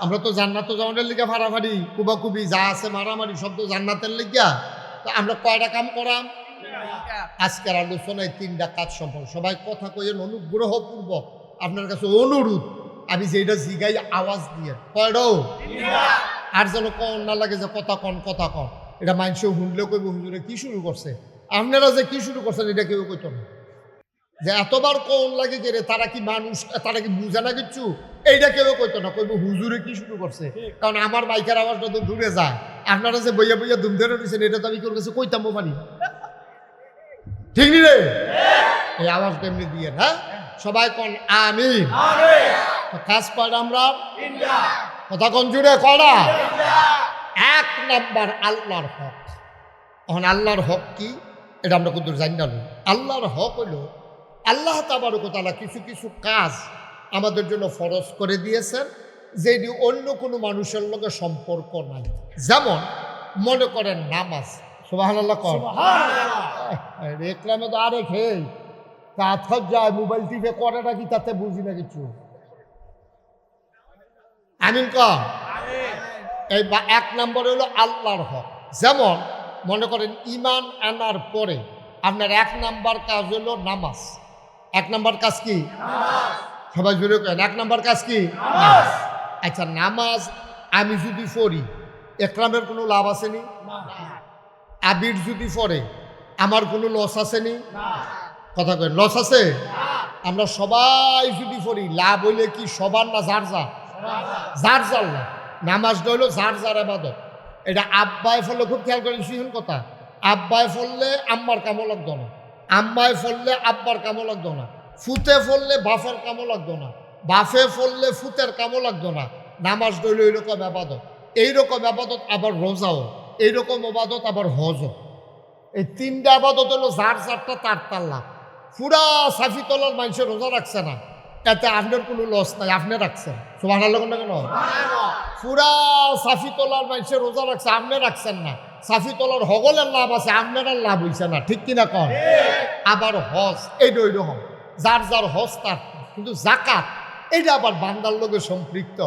আমরা তো জান্নাত যাওয়ার লিগা ফাড়াফাড়ি কুবাকুবি যা আছে মারামারি সব তো জান্নাতের লিগা। তো আমরা কয়টা কাম করাম? আজকের আলোচনায় তিনটা কাজ সম্পর্কে সবাই কথা কইয়েন অনুগ্রহপূর্বক। আপনার কাছে অনুরোধ, আমি যেটা জিগাই আওয়াজ দিয়ে কয়টাও, আর যেন কন না লাগে যে কথা কন কথা কন। এটা মানুষেও শুনলেও কইব হুজুরে কি শুরু করছে। আপনারা যে কি শুরু করছেন এটা কেউ কইত না। যে এতবার কোন লাগে যে তারা কি মানুষ, তারা কি বুঝে না কিচ্ছু, এইটা কেউ কইতো না। কইব হুজুরে কি শুরু করছে, কারণ আমার মাইকের আওয়াজটা তো দূরে যায়। আপনারা যে বইয়া বইয়া দুম ধরে রয়েছেন, এটা তো আমি কেউ কাছে কইতাম পারি। ঠিক নি রে? এই আওয়াজটা এমনি দিয়ে না সবাই কন আমিন। কাজ কয়টা আমরা? কথা কন জুড়ে কয়টা? 1 নাম্বার আল্লাহর হক। এখন আল্লাহর হক কি এটা আমরা কিন্তু জানি না। আল্লাহর হক হইল আল্লাহ তাবারক ওয়া তাআলা কিছু কিছু কাজ আমাদের জন্য ফরজ করে দিয়েছেন, যেটি অন্য কোনো মানুষের লগে সম্পর্ক নাই। যেমন মনে করেন নামাজ। সুবহানাল্লাহ কর। রেকলামে তো আরেক হে কাথর যায় মোবাইল টিপে করাটা কি তাতে বুঝি না কিছু। আমিন কর। এই 1 নম্বর হলো আল্লাহর হক। যেমন মনে করেন ঈমান আনার পরে আপনার 1 নাম্বার কাজ হলো নামাজ। 1 নাম্বার কাজ কি? সবাই জুড়ে কেন 1 নাম্বার কাজ কি? আচ্ছা, নামাজ আমি যদি পড়ি একরামের কোনো লাভ আসেনি? আবির যদি পড়ে আমার কোনো লস আসেনি? কথা কয় লস আছে? আমরা সবাই যদি পড়ি লাভ হইলে কি সবার না যার যার? যার যার লাভ। নামাজটা হইলো যার যার ইবাদত। এটা আব্বায় ফলে খুব খেয়াল করেন শিখুন কথা। আব্বায় ফললে আম্মার কামও লাগতো না, আম্মায় ফললে আব্বার কামও লাগতো না, ফুতে ফললে বাফের কামও লাগতো না, বাফে ফললে ফুতের কামও লাগতো না। নামাজ হইল এইরকম আবাদত। এইরকম আবাদত আবার রোজাও, এইরকম আবাদত আবার হজও। এই 3টা আবাদত হলো যার যারটা তার তার লাভ। পুরা সাফি তলার মানুষের রোজা রাখছে না, এতে আপনার কোনো লস নাই, আপনি রাখছেন। সুবহানাল্লাহ কেন? পুরা সাফি তলার মানুষের রোজা রাখছে, আপনি রাখছেন না। সাফি তলার হগলের লাভ আছে, আপনার লাভ হইছে না। ঠিক কিনা কন? আবার হজ এইটা ওই রকম, যার যার হজ তার। কিন্তু জাকাত এইটা আবার বান্দার লোকে সম্পৃক্ত।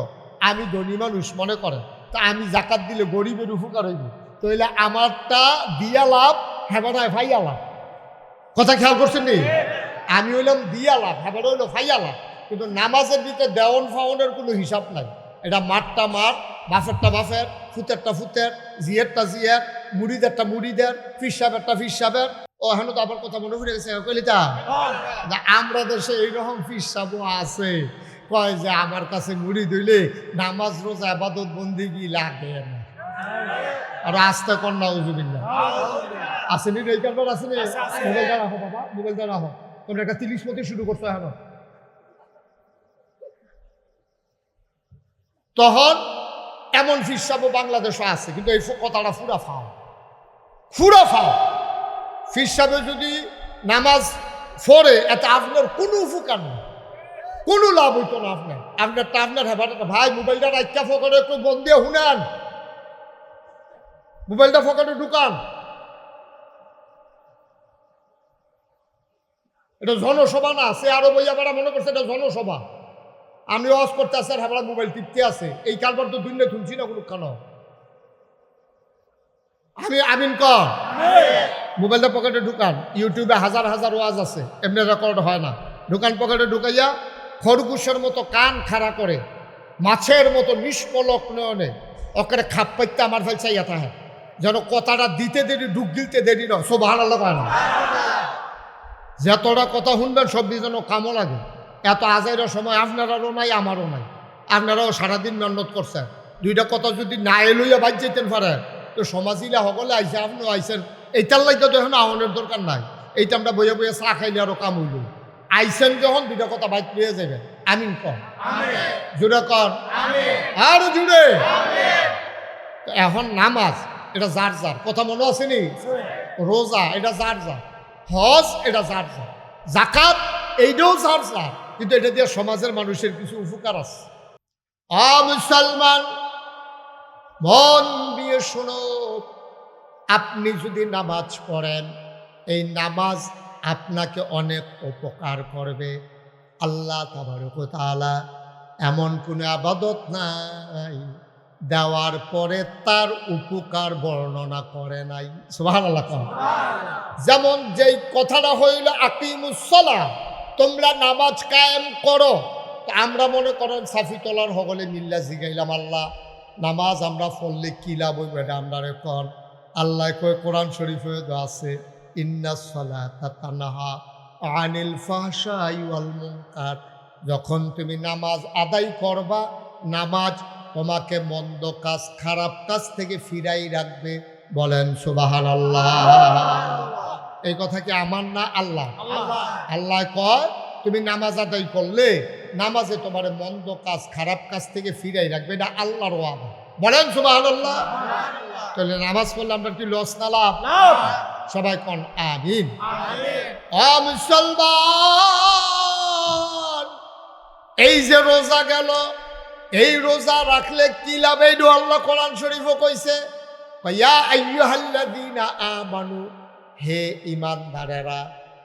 আমি ধনী মানুষ মনে করেন, তা আমি জাকাত দিলে গরিবের উপকার হইব, তাইলে আমারটা দিয়া লাভ, হেবানায় ফাইয়া লাভ। কথা খেয়াল করছেন নি? আমি হইলাম দিয়া লাভ, হেবানা হইলো ফাইয়া লাভ। কিন্তু নামাজের ভিতরে দেওয়ন ফাওনের কোনো হিসাব নাই। এটা মারটা মার, বাফেরটা বাফের, ফুতেরটা ফুতের, জিয়েরটা জিয়ের, মুড়িদেরটা মুড়িদের, ফিসাবেরটা ফিসাবের। ও এখন তো আবার কথা মনে পড়ে গেছে কইলিতা, আমরা দেশে এইরকম ফিসাবও আছে, কয় যে আমার কাছে মুড়ি ধইলে নামাজ রোজা ইবাদত বন্দেগী লাগে না। আর আস্তে কন্যা উজুবিল্লাহ আসেনি এই কারবার আসেনি। মোবাইলটা রাখো বাবা, মোবাইলটা রাখো। তোমরা একটা 30 মতে শুরু করছো এখন। তখন এমন ফিরসাবও বাংলাদেশে আছে, কিন্তু এই কথাটা ফুরা ফাও। ফিরসাবে যদি নামাজ পড়ে এতে আপনার কোনো উপকার নেই, কোনো লাভ হইতো না। আপনারটা আপনার হেফাজতে। ভাই মোবাইলটা রাখা ফোকারে একটু বন্ধ দিয়ে শুনেন, মোবাইলটা ফোকারে ঢুকান। এটা জনসভা না, সে আরো বইয়া বেড়া মনে করছে এটা জনসভা। আমি ওয়াজ করতে আসি আর হেফাজা মোবাইল টিপতে আছে। এই কারবার তো দুনিয়া তুলছি না কোনো কেন। আমি আমিন কর, মোবাইলটা পকেটে ঢুকান। ইউটিউবে হাজার হাজার ওয়াজ আছে, এমনি রেকর্ড হয় না। ঢুকান, পকেটে ঢুকাইয়া খরগোশের মতো কান খাড়া করে মাছের মতো নিষ্পলক নয়নে ওকে খাপ পাইতে আমার ফেল চাইয়া থাকে, যেন কথাটা দিতে দেরি ডুব গিলতে দেরি না। সুবহানাল্লাহ হয় না? যতটা কথা শুনবেন সব যেন কামও লাগে। এত আজাইরের সময় আপনারারও নাই, আমারও নাই। আপনারাও সারাদিন মেহনত করছেন। দুইটা কথা যদি না এলইয়া বাদ যেতেন পারে তো সমাজিলা সকলে আইসে, আপনিও আইসেন। এইটার লাগে তো এখন আহনের দরকার নাই। এইটা আমরা বইয়া বইয়া চা খাইলে আরো কাম হইল। আইসেন যখন দুইটা কথা বাইক পেয়ে যাবেন। আমিন কর, জুড়ে কর, আরো জুড়ে। এখন নামাজ এটা যার যার, কথা মনে আসেনি? রোজা এটা যার যার, হজ এটা যার যার, জাকাত এইটাও যার যার, কিন্তু এটা দিয়ে সমাজের মানুষের কিছু উপকার আছে। মুসলমান মন দিয়ে শোনো, আপনি যদি নামাজ পড়েন, এই নামাজ আপনাকে অনেক উপকার করবে। আল্লাহ তাবারক ওয়া তাআলা এমন কোনো ইবাদত নাই দেওয়ার পরে তার উপকার বর্ণনা করে নাই। সুবহানাল্লাহ। যেমন যেই কথাটা হইল আকিমুস সালাহ, তোমরা নামাজ কায়েম করো। আমরা মনে করেন সাফি তোলার হগলে মিল্লা জিগাইলাম, আল্লাহ নামাজ আমরা পড়লে কি লাভ হইবে এটা আমরা কর। আল্লাহ কয় কোরআন শরীফে আছে, ইন্নাস সালাতা তানহা আনিল ফাহশাই ওয়াল মুনকার। যখন তুমি নামাজ আদায় করবা, নামাজ তোমাকে মন্দ কাজ, খারাপ কাজ থেকে ফিরাই রাখবে। বলেন সুবহানাল্লাহ। এই কথা কি আমার না? আল্লাহ আল্লাহ কয় তুমি নামাজ আদায় করলে নামাজে তোমার মন্দ কাজ, খারাপ কাজ থেকে ফিরাই রাখবে। এটা আল্লাহর ওয়াদা। বলেন সুবহানাল্লাহ। তাহলে নামাজ পড়লে আমরা কি লস না লাভ? সবাই কোন আমিন। মুসলমান, এই যে রোজা গেল, এই রোজা রাখলে কি লাভ? এইটা আল্লাহ কোরআন শরীফও কইছে, ইয়া আইয়ুহাল্লাযীনা আমানু, হে ঈমানদারেরা,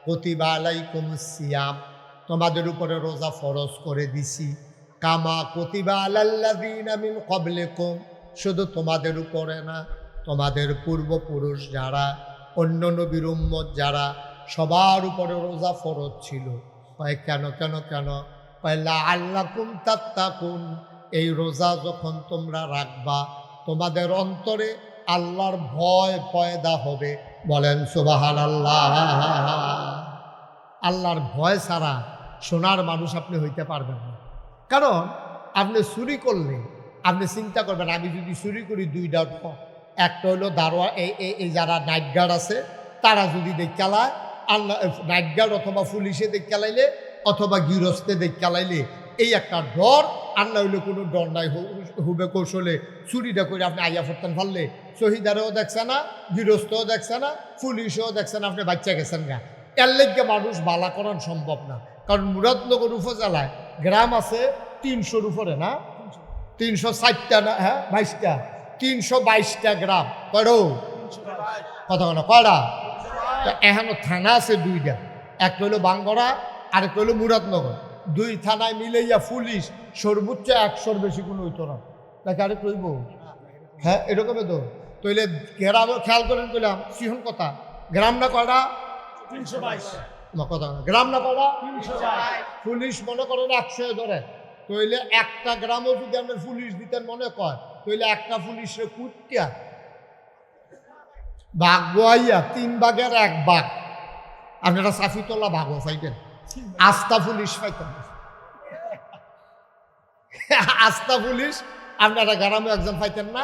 কুতিবা আলাইকুমুস সিয়াম, তোমাদের উপরে রোজা ফরজ করে দিছি, কামা কুতিবা আলাল্লাযীনা মিন ক্বাবলিকুম, শুধু তোমাদের উপরে না, তোমাদের পূর্বপুরুষ যারা, অন্য নবীর উম্মত যারা, সবার উপরে রোজা ফরজ ছিল। কয় কেন কেন কেন? কয় লাআল্লাকুম তাত্তাকুন, এই রোজা যখন তোমরা রাখবা তোমাদের অন্তরে আল্লাহর ভয় পয়দা হবে। বলেন সুবহানাল্লাহ। আল্লাহর ভয় ছাড়া সোনার মানুষ আপনি হইতে পারবেন না। কারণ আপনি চুরি করলে আপনি চিন্তা করবেন, আমি যদি চুরি করি দুইটা, একটা হইলো দারোয়া, এই যারা নাইট গার্ড আছে তারা যদি দেখালায়, আল্লাহ নাইট গার্ড অথবা পুলিশে দেখালাইলে অথবা গৃহস্থে দেখালাইলে এই একটা ডর। আল্লাহ হইলে কোনো ডর নাই, হুবে কৌশলে চুরিটা করে আপনি আইয়া ফোরতেন ফেললে শহীদারেও দেখছে না, গৃহস্থও দেখছে না, পুলিশও দেখছে না, আপনি বাচ্চা গেছেন গা। এর লেগে মানুষ বালা করান সম্ভব না। কারণ মুরাদনগর উপজেলায় গ্রাম আছে 300-র উপরে না, 360টা না, হ্যাঁ 22টা, 322টা গ্রাম। কয়ডো কথা কেন কয়টা? এখনো থানা আছে 2টা, একটা হলো বাঙ্গরা, আরেকটা হলো মুরাদনগর। 2 থানায় মিলাইয়া পুলিশ সর্বোচ্চ 100-র বেশি কোনো হইতো না। তাকে আরেক রইব, হ্যাঁ এরকমই তো। তৈলে গ্রামও খেয়াল করেন, কইলাম সিহন কথা, গ্রাম না কয়টা? 322 কথা না, গ্রাম না কয়টা? 322। পুলিশ মনে করেন 100 ধরে, তৈলে একটা গ্রামও যদি আপনার পুলিশ দিতেন মনে কয়, তৈলে একটা পুলিশে কুটিয়া বাঘ গোয়াইয়া 3 ভাগের 1 ভাগ আপনারা সাফিতলা ভাগও পাইবেন, আস্থা পুলিশ পাইতেন। আস্থা পুলিশ আপনারা গ্রামে একজন পাইতেন না,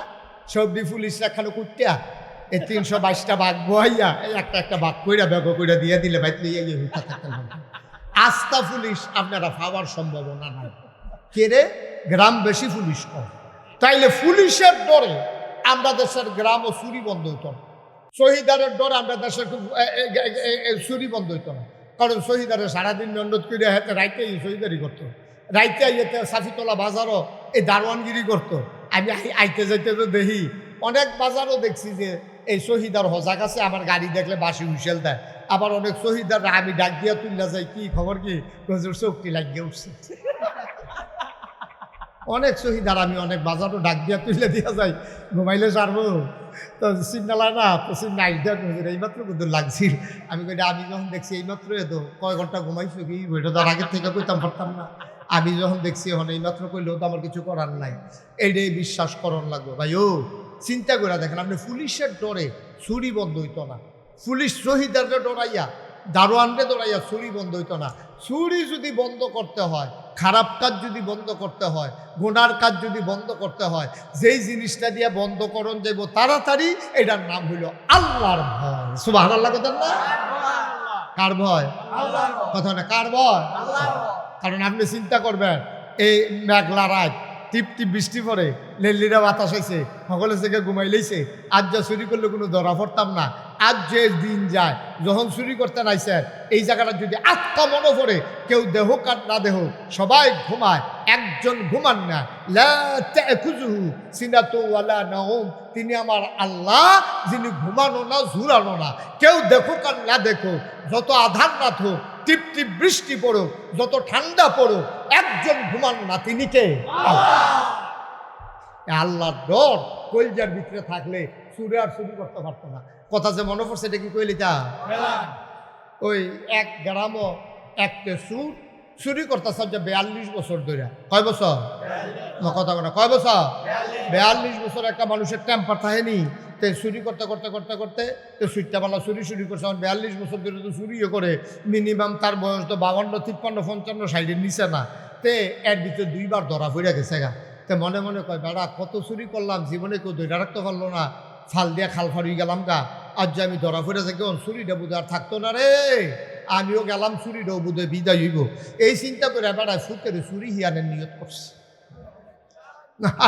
সবদি পুলিশ এখানে কুটিয়া এই 322টা বাঘ গোয়াইয়া একটা একটা বাঘ কইরা ব্যাগ কইরা দিয়ে দিলে বাইতে আস্থা পুলিশ আপনারা পাওয়ার সম্ভাবনা নাই। কে রে? গ্রাম বেশি পুলিশ কম। তাইলে পুলিশের ডরে আমরা দেশের গ্রাম ও চুরি বন্ধ হইত না, শহীদারের ডরে আমরা দেশের চুরি বন্ধ হইত না। কারণ শহীদারে সারাদিন মেহনত করে হাতে রাইতে শহীদারি করতো, রাইতে আইতে সাফিতলা বাজারও এই দারোয়ানগিরি করতো। আমি আইতে যাইতে তো দেখি অনেক বাজারও দেখছি যে এই শহীদার হজাক আছে, আমার গাড়ি দেখলে বাসি হুইসেল দেয়। আবার অনেক শহীদাররা আমি ডাক দিয়া তুললা যাই, কি খবর কি চোখটি লাগিয়ে উঠছে। অনেক শহীদার আমি অনেক বাজারও ডাক দিয়া তুলে দিয়া যাই, ঘুমাইলে সারবো তো সিগনালা না তো নাইটটা এইমাত্র কিন্তু লাগছিল। আমি কই আমি যখন দেখছি এইমাত্র তো কয় ঘন্টা ঘুমাইছো কি বইটা তো আগের থেকে কইতাম পারতাম না। আমি যখন দেখছি এখন এইমাত্র কইলেও তো আমার কিছু করার নাই, এইটাই বিশ্বাস করণ লাগবে ভাই। ও চিন্তা করে দেখেন, আপনি পুলিশের ডরে চুরি বন্ধ হইতো না, পুলিশ শহীদারকে ডরাইয়া দারোয়ানকে ডরাইয়া চুরি বন্ধ হইতো না। চুরি যদি বন্ধ করতে হয়, খারাপ কাজ যদি বন্ধ করতে হয়, গুনার কাজ যদি বন্ধ করতে হয়, যেই জিনিসটা দিয়ে বন্ধ করণ যাইব তাড়াতাড়ি, এটার নাম হইল আল্লাহর ভয়। সুবহানাল্লাহ কথা না? কার ভয়? কথা না, কার ভয়? কারণ আপনি চিন্তা করবেন, এই মেঘলা রাত টিপ টিপ বৃষ্টি পড়ে, লেল্লিরা বাতাস হয়েছে, সকলে থেকে ঘুমাই লইছে, আজ যা চুরি করলে কোনো ধরা পড়তাম না। আজ যে দিন যায় যখন চুরি করতে নাইছেন, এই জায়গাটা যদি আত্মা মনে পড়ে, কেউ দেহ কাট না দেহ সবাই ঘুমায়, একজন ঘুমান না। লা তাখুযুহু সিনাতু ওয়ালা নাওম, তিনি আমার আল্লাহ, যিনি ঘুমানো না ঝুরানো না। কেউ দেখুক আর না দেখুক, যত আধার রাত হোক, টিপ টিপ বৃষ্টি পড়ুক, যত ঠান্ডা পড়ুক, একজন ঘুমান না, তিনি কে? আল্লাহর ডর কলজার ভিতরে থাকলে চুরি আর চুরি করতে পারতো না। কথা যে মনে পড়ছে এটা কি কইলি তা? ওই এক গ্রামও একটা চুরি করতে যে 42 বছর ধরে। কয় বছর? কথা বলে কয় বছর? 42 বছর একটা মানুষের টেম্পার থাকেনি। তো চুরি করতে করতে করতে করতে তো সুইটটা বালা চুরি করছে। 42 বছর ধরে তো চুরিও করে, মিনিমাম তার বয়স তো 52, 53, 55, 60-এর নিচে না। তে এর ভিতরে 2বার ধরা পড়ে গেছে গা। তো মনে মনে কয়, বেড়া কত চুরি করলাম, জীবনে কেউ ধরে রাখতে পারলো না, ফাল দিয়া খাল ফাড়িয়ে গেলাম গা। আজ যে আমি ধরা পড়ে থাকি, চুরিটা বুধ আর থাকতো না রে, আমিও গেলাম, চুরিটাও বুধে বিদায় হইব। এই চিন্তা করে বেড়ায় ফুটের চুরি হিয়ানের নিয়ত করছে।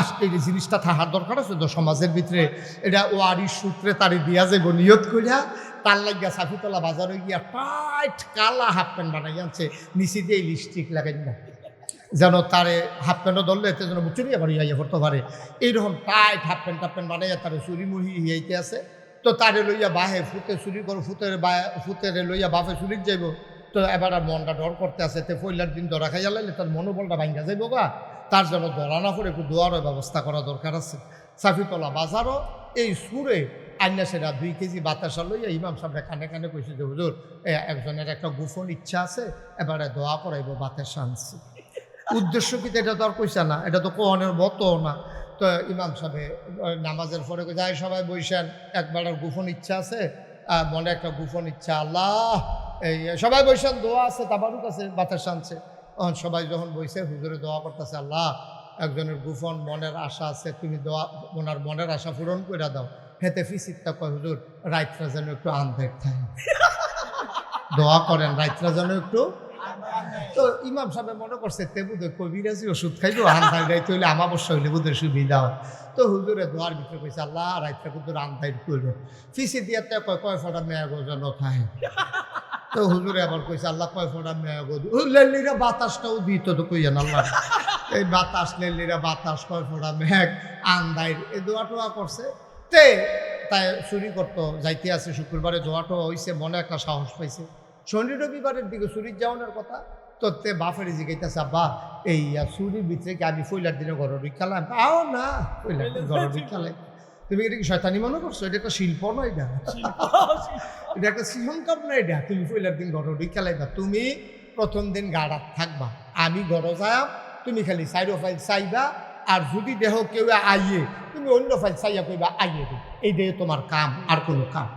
আজকে এই জিনিসটা থাকার দরকার আছে তো সমাজের ভিতরে। এটা ওয়ারিশ সূত্রে তারি দিয়া যাইব নিয়ত করিয়া। তার লাগিয়া সাফিতলা বাজারে গিয়া টাইট কালা হাফ প্যান্ট বানাই আনছে, নিচে দিয়ে লিপস্টিক লাগাই না, যেন তারে হাফ প্যান্টও ধরলে এতে যেন চুরি আবার ইয়া করতে পারে। এইরকম টাইট হাফ প্যান্ট বানাইয়া তারে চুরি মুহি হিয়াইতে আছে। তো তারে লইয়া বাহে ফুতে চুরি করো, ফুতেরে লইয়া বাপে চুরির যাইব। তো এবার আর মনটা ডর করতে আছে, তে পয়লার দিন ধরা খাইয়া লাইলে তার মনোবলটা ভাঙ্গা যাইব গা। তার জন্য ধরা না করে একটু দোয়ারও ব্যবস্থা করা দরকার আছে। সাফিতলা বাজারও এই সুরে আইনা সেরা 2 কেজি বাতাসা লইয়া ইমাম সাহেব কানে কানে কইছে যে হুজুর একজনের একটা গোপন ইচ্ছা আছে, এবারে দোয়া করাইব বাতাসা আনছি। উদ্দেশ্য কি এটা তো আর কইছে না, এটা তো কোয়ানের মতো না। তো ইমাম সাহেব নামাজের পরে যায় সবাই বইসেন, একবার গোপন ইচ্ছা আছে, মনে একটা গোপন ইচ্ছা, আল্লাহ এই সবাই বইসেন, দোয়া আছে, তাবারুক আছে, বাতাসা আনছে। তখন সবাই যখন বইছে হুজুরে দোয়া করতেছে, আল্লাহ একজনের গোপন মনের আশা আছে, তুমি দোয়া ওনার মনের আশা পূরণ করে দাও। হেতে ফিসিকটা কয়, হুজুর রাইতরা যেন একটু আন্ধার থাকে, দোয়া করেন রাইতরা যেন একটু। তো ইমাম সাহেব মনে করছে তে বুধে কবিরাজি ওষুধ খাইলো, আন্ধার রাইতে হইলে আমাবস্যা হইলে বুধের সুবিধা হয়। তো হুজুরে দোয়ার ভিতরে কইছে, আল্লাহ রাইতরা কিন্তু আন্ধার করলো, ফিসি দিয়ে কয় ফোটা মেয়া যেন থাকে। তো হুজুরে আবার কইছে, আল্লাহ কয় ফোটা মেয়া লেলিরা বাতাসটাও দিত, তো কইয়েন আল্লাহ এই বাতাস লেলিরা বাতাস, কয় ফোটা মেঘ আন্দাই, এই দোয়া টোয়া করছে। তে তাই চুরি করতো যাইতে আছে, শুক্রবারে দোয়া টোয়া হইছে, মনে একটা সাহস পাইছে। শনি রবিবারের দিকে চুরির যাওয়ানোর কথা। তো তে বাপের জিগাইতেছে, আব্বা এই চুরির ভিতরে কি আমি পয়লার দিনে ঘর রিখালাম? আও না, পয়লার দিন ঘর রিখালাই। তুমি এটা কি শয়তানি মনে করছো? এটা একটা শিল্প নয়, এটা এটা একটা সৃজনকার না। এটা তুমি পয়লার দিন ঘর রিখালাইবা, তুমি প্রথম দিন গাড়া থাকবা, আমি ঘর যাও, তুমি খালি সাইড ফাইল চাইবা, আর যদি দেহ কেউ আইয়ে তুমি অন্য ফাইল চাইয়া কইবা আইয়ে দিই, এই দেহ তোমার কাম, আর কোনো কাম।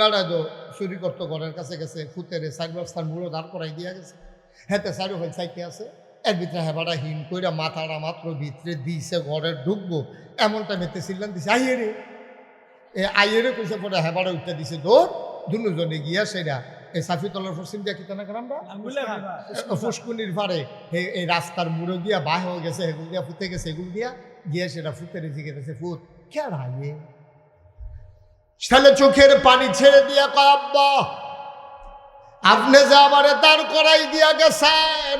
বেড়ায় তো চুরি করতো, ঘরের কাছে গেছে, ফুতেরে সাইড বস্তার মুড়ো দাঁড় করাই দিয়া গেছে, হেতে সাইড ফাইল চাইতে আছে। এর ভিতরে হেবাটা হিন কইরা মাথাটা মাত্র ভিতরে দিছে, ঘরে ঢুকবো এমনটা মেতে সিল্লান দিছে, আইয়ে রে কইছে। পরে হেবাটা উঠতে দিছে দৌড়, দুজনে গিয়া সেটা এই সাফিতলার পশ্চিম দিয়া কিতা না আমরা ফুসকুনির পারে এই রাস্তার মুড়ো দিয়া বাহ হয়ে গেছে, এগুলো দিয়া ফুটে গেছে, এগুলো দিয়া গিয়ে সেটা ফুটে রেখে গেছে। ফুট খেয়ে তাহলে চোখের পানি ছেড়ে দিয়া কয় আব্বা আপনি যে আমারে দাঁড় করাই দিয়া গেছেন,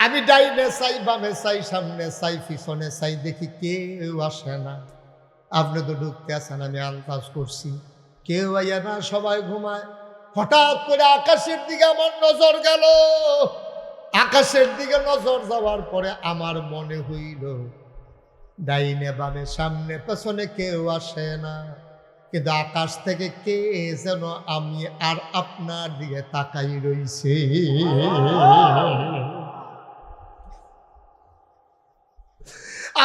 আমি ডাইনে চাই বামে চাই সামনে চাই পিছনে চাই দেখি কেউ আসে না। আপনি তো ঢুকতে আসেন, আমি আন্দাজ করছি কেউ আইয়া না, সবাই ঘুমায়। হঠাৎ করে আকাশের দিকে আমার নজর গেল। আকাশের দিকে নজর যাওয়ার পরে আমার মনে হইল ডাইনে বামে সামনে পেছনে কেউ আসে না, কিন্তু আকাশ থেকে কে যেন আমি আর আপনার দিকে তাকাই রইছে।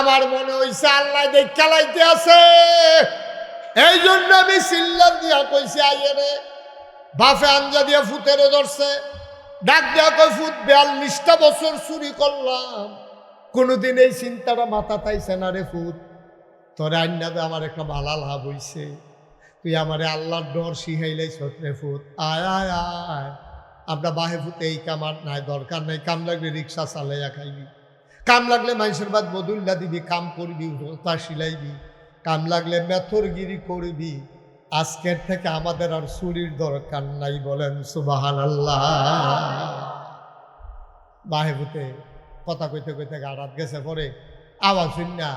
আমার মনে হইছে আল্লাহ দেখ খেলাইতে আছে, এই জন্য আমি চিল্লা দিয়া কইছি আইয়ে রে। বাফে আঞ্জা দিয়া ফুতেরে ধরছে, ডাক দিয়া কই ফুট 42টা বছর চুরি করলাম, কোনোদিন এই চিন্তাটা মাথা তাইছে না রে ফুট। তোর আইনাতে আমার একটা ভালো লাভ হইছে, তুই আমারে আল্লাহর ডর শিখাইলেছ রে ফুট। আয় আয় আয়, আমরা বাহে ফুটে এই কামার নাই, দরকার নাই। কাম লাগলে রিক্সা চালাইয়া খাইবি, কাম লাগলে মানুষের বাদ বদুল্লা দিবি, কাম করবি, তা সিলাইবি, কাম লাগলে মেথরগিরি করবি। আজকের থেকে আমাদের আর চুরির দরকার নাই, বলেন সুবহানাল্লাহ। বাহে ফুটে কথা কইতে কইতে গাড়াত গেছে, পরে আওয়াজ শুনিয়া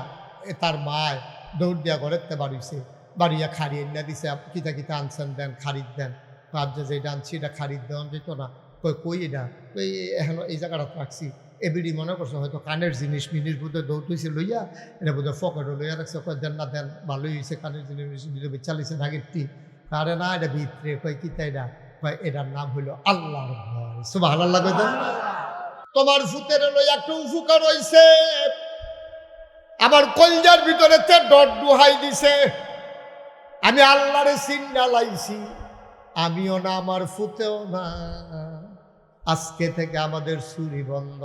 তার মায় দৌড় দিয়া ঘরেতে বাড়িছে, বাড়িয়া খাড়িয়ে না দিছে, কিতা কিতা আনছেন দেন, খারিদ দেন। ভাবছে যে এটা আনছি এটা খারিদ দেওয়া যেত না। কই এটা কই এখন এই জায়গাটা রাখছি। এবিডি মনে করছে হয়তো কানের জিনিস মিনিস বোধহয় দৌড়তেছে লইয়া, এটা বোধহয় ফকেটও লইয়া রাখছে। কয় দেন না দেন, ভালোই হয়েছে, কানের জিনিস চালিয়েছে নাগেরটি। আরে না এটা ভিতরে। কয় কিতা এটা? কয় এটার নাম হইল আল্লাহর ভয়। সুবহানাল্লাহ কই দেন। তোমার ফুতের লইয়া একটু উপকার হইছে, আমার কলজার ভিতরে তে ডট ডুহাই দিছে। আমি আল্লাহরে চিন্না লাইছি, আমিও না আমার ফুতেও না। আজকে থেকে আমাদের চুরি বন্ধ।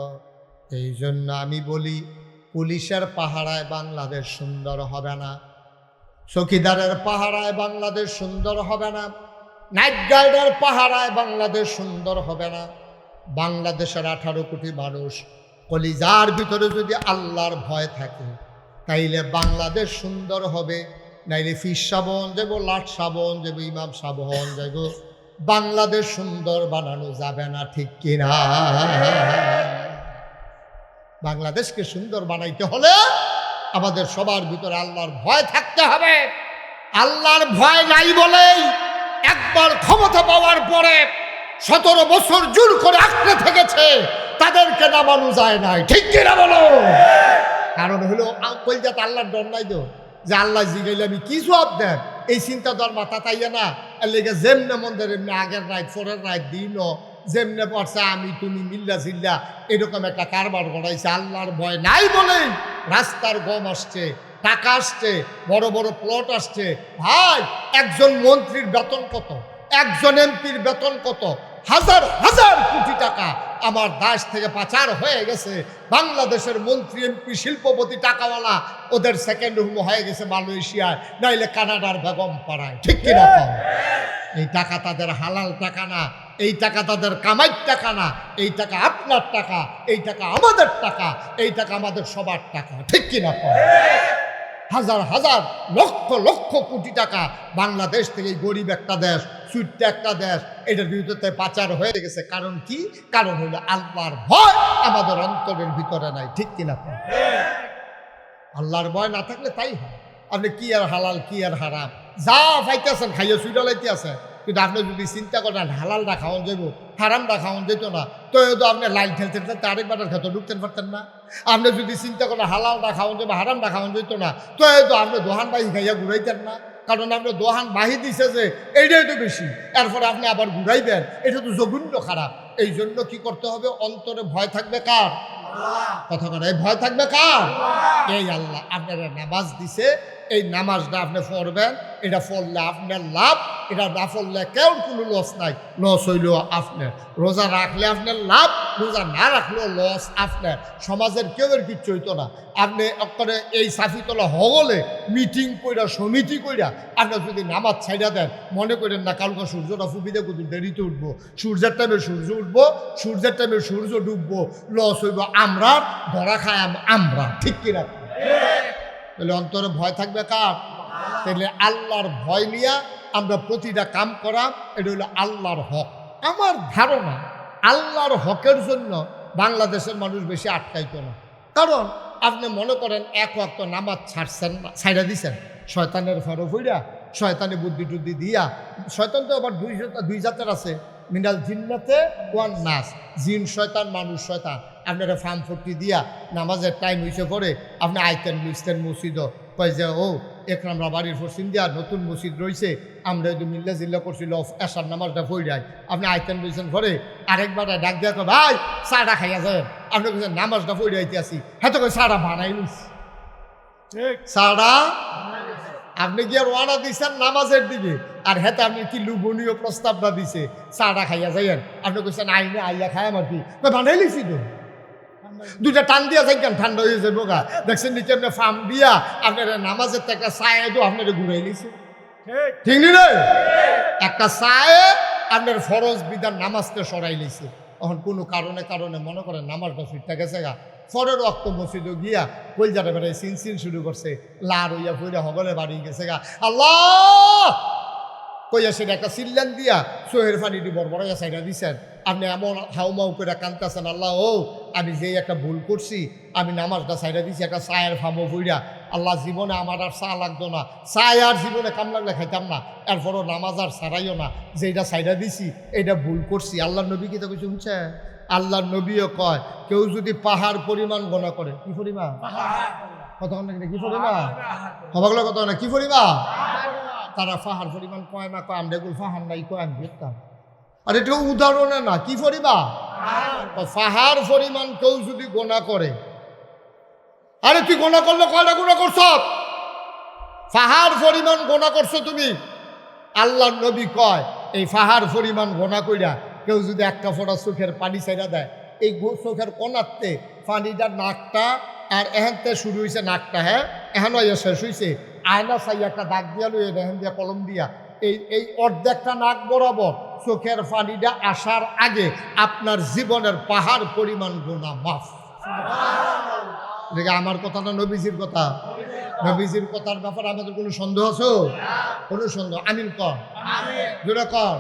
এই জন্য আমি বলি পুলিশের পাহারায় বাংলাদেশ সুন্দর হবে না, চৌকিদারের পাহারায় বাংলাদেশ সুন্দর হবে না, নাইট গার্ডের পাহারায় বাংলাদেশ সুন্দর হবে না। বাংলাদেশের 18 কোটি মানুষ কলিজার ভিতরে যদি আল্লাহর ভয় থাকে, তাইলে বাংলাদেশ সুন্দর হবে। নাইলে ফিস সাবন যাব, লাট সাবন যাব, ইমাম সাবন যাব, বাংলাদেশ সুন্দর বানানো যাবে না, ঠিক কিনা? বাংলাদেশকে সুন্দর বানাইতে হলে আমাদের সবার ভিতরে আল্লাহর ভয় থাকতে হবে। আল্লাহর ভয় নাই বলেই একবার ক্ষমতা পাওয়ার পরে 17 বছর জোর করে আঁকড়ে থেকেছে, তাদেরকে নামানো যায় নাই, ঠিক কিনা বলো? কারণ হলো কলজাত আল্লাহর ডর নাই তো, যে আল্লাহ জিগাইলে আমি কি জবাব দেন, এই চিন্তা তো আর মাথা তাইয়া না। এর লেগে যেমনে মন্দির এমনি আগের রাত পরের রাত দিনও যেমনে পড়ছে আমি তুমি মিল্লা জিল্লা এরকম একটা কারবার গড়াইছে। আল্লাহর ভয় নাই বলেই রাস্তার গম আসছে, টাকা আসছে, বড় বড় প্লট আসছে। ভাই একজন মন্ত্রীর বেতন কত, একজন এমপির বেতন কত? হাজার হাজার কোটি টাকা আমার দেশ থেকে পাচার হয়ে গেছে। বাংলাদেশের মন্ত্রী এমপি শিল্পপতি টাকাওয়ালা, ওদের সেকেন্ড হোম হয়ে গেছে মালয়েশিয়ায়, নাইলে কানাডার বেগম পাড়ায়, ঠিক কিনা? এই টাকা তাদের হালাল টাকা না, এই টাকা তাদের কামাইর টাকা না, এই টাকা আপনার টাকা, এই টাকা আমাদের টাকা, এই টাকা আমাদের সবার টাকা, ঠিক কিনা? হাজার হাজার লক্ষ লক্ষ কোটি টাকা বাংলাদেশ থেকে গরিব একটা দেশ, ছোট্ট একটা দেশ, এটার বিরুদ্ধে পাচার হয়ে গেছে। কারণ কি? কারণ হলো আল্লাহর ভয় আমাদের অন্তরের ভিতরে নাই, ঠিক কিনা? আল্লাহর ভয় না থাকলে তাই হয়। আপনি কি আর হালাল কি আর হারাম যা পাইতেছেন খাইয়ে সুইডালাইতে আছে, কিন্তু আপনি যদি চিন্তা করেন হালালটা খাওয়ান যাইব, হারামটা খাওয়ান যেত না, তো আপনি লাইন ঠেলতে ঠেলতে আরেকবার খেতে ঢুকতে পারতেন না। আপনি যদি চিন্তা করেন হালালটা খাওয়ান যাবো, হারামটা খাওয়ান যেত না, তো আপনি দোহান বাহি খাইয়া ঘুরাইতেন না। কারণ আপনি দোহান বাহি দিছে যে এইটাই তো বেশি, এরপরে আপনি আবার ঘুরাইবেন, এটা তো জঘন্য খারাপ। এই জন্য কি করতে হবে? অন্তরে ভয় থাকবে কার? কথা কথা, এই ভয় থাকবে কার? এই আল্লাহ। আপনারা নামাজ দিছে, এই নামাজটা আপনি পড়বেন, এটা পড়লে আপনার লাভ, এটা না পড়লে কেউ কোনো লস নাই, লস হইল আপনার। রোজা রাখলে আপনার লাভ, রোজা না রাখলেও লস আপনার। সমাজের কেউ কিচ্ছু হইতো না। আপনি করে এই সাফিতলা হগলে মিটিং কইরা সমিতি কইরা আপনার যদি নামাজ ছাইড়া দেন, মনে করেন না কালকে সূর্যটা ফুপিতে কত দেরিতে উঠবো, সূর্যের টাইমে সূর্য উঠবো, সূর্যের টাইমে সূর্য ডুববো, লস হইব আমরা, ধরা খায় আমরা। ঠিক কিনা? তাহলে অন্তরে ভয় থাকবে কার? তাহলে আল্লাহর ভয় নিয়ে আমরা প্রতিটা কাম করা, এটা হলো আল্লাহর হক। আমার ধারণা আল্লাহর হকের জন্য বাংলাদেশের মানুষ বেশি আটকাইতো না। কারণ আপনি মনে করেন এক ওয়াক্ত নামাজ ছাইড়া দিছেন, শয়তানের ফেরো ফইরা, শয়তানি বুদ্ধি টুদ্ধি দিয়া। শয়তান তো আবার দুই জাতের আছে, মিনাল জিন্নাতে ওয়ান নাস, জিন শয়তান, মানুষ শয়তান। আপনারা ফার্ম ফুটি দিয়া নামাজের টাইম হয়েছে পরে আপনি আইতেন লুইতেন মসজিদও, কয় যে ও একরামরা বাড়ির পশ্চিম দিয়া নতুন মসজিদ রয়েছে, আমরা যদি মিল্লা জিল্লা করছিল এসার নামাজটা পড়াই, আপনি আইতেন লুইছেন পরে আরেকবার ডাক দিয়া কয় ভাই চাটা খাইয়া যায়, আপনি বলছেন নামাজটা পড়াইতে আসি, হ্যাঁ তো চাটা বানাই নিস, চাটা আপনি কি আর ওয়ানা দিচ্ছেন নামাজের দিকে, আর হেতে আপনি কি লুবনীয় প্রস্তাবটা দিছে চাটা খাইয়া যাইয়েন, আপনি কইছেন আইনে আইয়া খায় আমার কি বানাই লিছি তো, দুইটা টান দিয়া যাইকেন ঠান্ডা হয়ে যাবো গা। দেখছেন নিচে আপনি ফার্ম দিয়া আপনার নামাজের তো একটা চায় তো আপনার ঘুরাই লিছে, ঠিক নি রে? একটা চায় আপনার ফরজ বিধান নামাজকে সরাই লিছে। তখন কোনো কারণে মনে করেন নামাজটা ফিরতে গেছে গা, ফরের রক্ত মসজিদে গিয়া কইজাটা বেড়াই সিন শুরু করছে, লার হইয়া ফুইরা হগলে বাড়ি গেছে গা, আল্লাহ কইয়া সেটা একটা সিল্লান দিয়া সোহের ফানিটি বড়বড়াইয়া সাইডা দিছেন। আপনি এমন হাউমাউ করে কান্তাছেন, আল্লাহ ও আমি যেই একটা ভুল করছি, আমি নামাজটা সাইডা দিছি একটা চায়ের ফামো ফুইরা, আল্লাহ জীবনে আমার আর চা লাগতো না, চায় আর জীবনে কাম লাগলে খাইতাম না, এরপরও নামাজ আর ছাড়াইও না, যেটা সাইডা দিছি এটা ভুল করছি। আল্লাহ নবী কি তো কিছু শুনছে? আল্লাহ নবীও কয় কেউ যদি পাহাড় পরিমাণ গণা করে, কি পরিমাণ কতক্ষণ নাকি কি পরিমাণ হবাগলো কত না কি পরিমাণ, তারা পাহাড় পরিমাণ কয় না, কয় আমরা এগুলো পাহাড় নাই, কয় আমি দেখতাম। আর এটা উদাহরণে না, কি পরিমাণ পাহাড় পরিমাণ কেউ যদি গোনা করে, আরে তুই গোনা করলে কয়টা গোনা করছ, পাহাড় পরিমাণ গোনা করছো তুমি। আল্লাহ নবী কয় এই পাহাড় পরিমাণ গোনা কইরা কেউ যদি একটা ফোঁটা চোখের পানি ছাইড়া দেয়, এই চোখের কোনাতে পানিটা নাকটা আর এহেনতে শুরু হয়েছে নাকটা, হ্যাঁ এহেন শেষ হয়েছে, আয়না চাই একটা দাগ দিয়া লই এহেন দিয়া কলম দিয়া এই অর্ধেকটা নাক বরাবর চোখের পানিটা আসার আগে আপনার জীবনের পাহাড় পরিমাণ গোনা মাফ। আমার কথা না নবীজির কথা? নবীজির কথার ব্যাপারে আমাদের কোনো সন্দেহ আছে? কোনো সন্দেহ? আমিন কর, জোরে কর।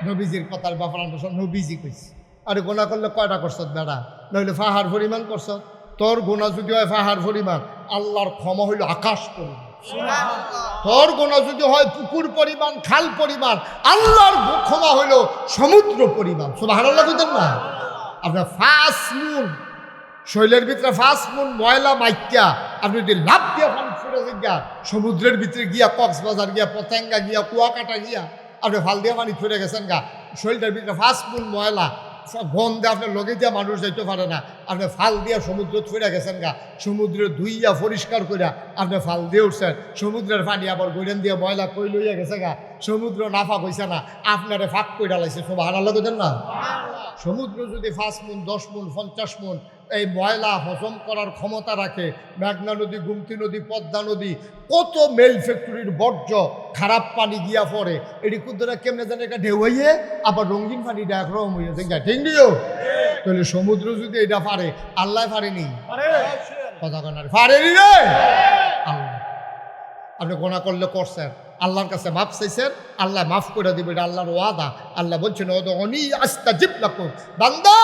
নবীজির কথার ব্যাপারে আমরা নবীজি কইছি। আরে গোনা করলে কয়টা করছ বেড়া, নইলে পাহাড় পরিমাণ করছ। তোর গোনা যদি হয় পাহাড় পরিমাণ, আল্লাহর ক্ষমা হইল আকাশ পরিমাণ। তোর গোনা যদি হয় পুকুর পরিমাণ, খাল পরিমাণ, আল্লাহর ক্ষমা হইল সমুদ্র পরিমাণ। সুবহানাল্লাহ বুঝলেন না? আপনার ফার্স্ট মুন শৈলের ভিতরে ফার্স্ট মুন ময়লা মাইকা আপনি যদি লাভ দিয়া পানি ছুটে গিয়া সমুদ্রের ভিতরে গিয়া কক্সবাজার গিয়া পতেঙ্গা গিয়া কুয়াকাটা গিয়া আপনি ফাল দিয়া পানি ছুটে গেছেন গা, শৈলটার ভিতরে ফার্স্ট মুন ময়লা গন্ধে আপনার লগে দিয়া মানুষ যাইতে পারে না, আপনি ফাল দিয়া সমুদ্র ছুটে গেছেন গা, সমুদ্রে ধুইয়া পরিষ্কার করিয়া আপনি ফাল দিয়ে উঠছেন, সমুদ্রের পানি আবার গৈরেন দিয়ে ময়লা কই লইয়া গেছে গা, সমুদ্র নাফা কইছে না, আপনারে ফাঁক কইরা লাইছে। সুবহানাল্লাহ বুঝেন না? সমুদ্র যদি 5 মুন 10 মুন 50 মুন এই ময়লা হজম করার ক্ষমতা রাখে, মেঘনা নদী, গুমতি নদী, পদ্মা নদী, কত মেল ফ্যাক্টরির বর্জ্য খারাপ পানি গিয়া পড়ে, এটি কুদ্দরা কেমনে জানে এটা ঢেউ হইয়ে আবার রঙিন পানিটা একরকম হইয়া যায়, ঠিক নিও? তাহলে সমুদ্র যদি এটা পারে, আল্লাহ পারেনি? কথা কনার পারেনি রে আল্লাহ। আপনি গোনা করলে করছেন, আল্লাহর কাছে মাফ চাইছেন, আল্লাহ মাফ করে দিবে, এটা আল্লাহর ওয়াদা। আল্লাহ বলছেন ওদউনি আস্তাজিব লাকুম, বান্দা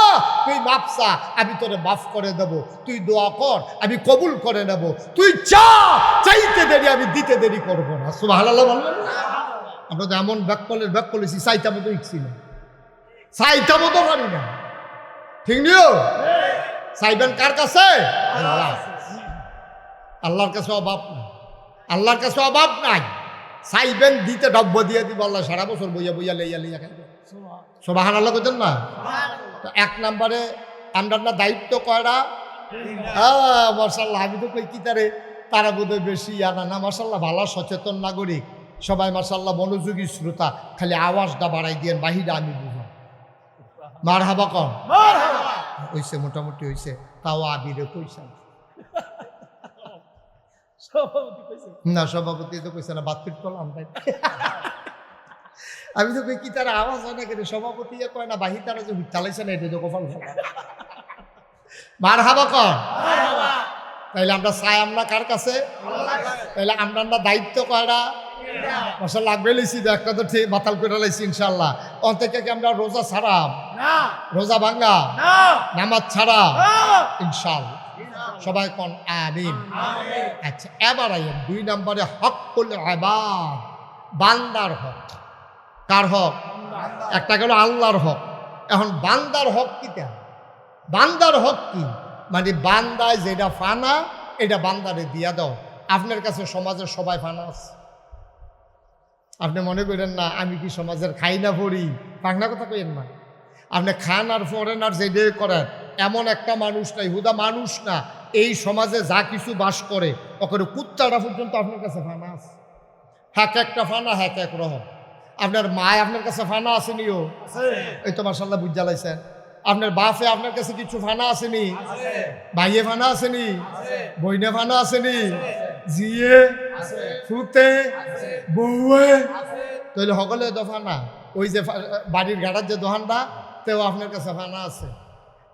তুই মাফ চা আমি তোরে মাফ করে দেব, তুই দোয়া কর আমি কবুল করে নেব, তুই চা চাইতে দেরি আমি দিতে দেরি করব না। সুবহানাল্লাহ বললেন? আমরা তো এমন ব্যাক করেছি চাইতা মতো ইচ্ছি না, চাইতা মতো পারি না, ঠিক নিও? চাইবেন কার কাছে? আল্লাহর কাছে অভাব নাই, আল্লাহর কাছে অভাব নাই। চাইবেন দিতে ডব্ব দিয়ে দিব, আল্লাহ সারা বছর বইয়া বইয়া লইয়া লইয়া খাইবে। সুবহানাল্লাহ বলছেন না? তো 1 নম্বরে আমরা না দায়িত্ব কয়টা? মাশাআল্লাহ, আমি তো কই কি তারে তারা বোধহয় বেশি আনা না। মাশাল্লাহ ভালো সচেতন নাগরিক সবাই, মাশাল্লাহ মনোযোগী শ্রোতা। খালি আওয়াজটা বাড়াই দিয়েন, বাহিরে আমি বুঝলাম। মারহাবা কন হইছে, মোটামুটি হইছে। তাও আবিরে কইছেন না, সভাপতি তো কইছে না, বাতফিট করলাম তাই। আমি তো কই কি তারা আওয়াজ হয় না কেন, সভাপতি কয় না বাহি তারা যে চালাইছে না, এটা তো কপাল। মারহাবা কন। তাইলে আমরা চাই আমরা কার কাছে? তাইলে আমরা দায়িত্ব কয়রা মাশাআল্লাহ আগে লইছি, একটা তো ঠিক বাতাল করে লাইছি ইনশাআল্লাহ। অন্তকে কি আমরা রোজা ছাড়াম? রোজা ভাঙ্গা, নামাজ ছাড়া ইনশাআল্লাহ। সবাই কোন আমিন। আচ্ছা, এবার আইন 2 নম্বরে হকুল ইবাদ, বান্দার হক। কার হক? একটা গেল আল্লাহর হক। এখন বান্দার হক কি? বান্দার হক কি? মানে বান্দায় যেটা ফানা এটা বান্দারে দিয়া দাও। আপনার কাছে সমাজের সবাই ফানা আছে, আপনি মনে করেন না আমি কি সমাজের খাই না পড়ি, পাংনা কথা কইেন না। আপনি খান আর পড়েন আর যেটাই করেন, এমন একটা মানুষ নাই, হুদা মানুষ না, এই সমাজে যা কিছু বাস করে ওখানে কুত্তাটা পর্যন্ত আপনার কাছে ফানা আছে। হ্যাক একটা ফানা, হ্যাক এক রকম। আপনার মায় আপনার কাছে ফানা আসেনিও, এই তো মাশাআল্লাহ বুঝ জ্বালাইছেন। আপনার বাপে আপনার কাছে কিছু ফানা আসেনি? ভাইয়ে ফানা আসেনি? বইনে ফানা আসেনি? জিয়ে ফুতে বউয়ে, তাহলে সকলে তো ফানা। ওই যে বাড়ির ঘাটার যে দোকানটা, তেও আপনার কাছে ফানা আছে,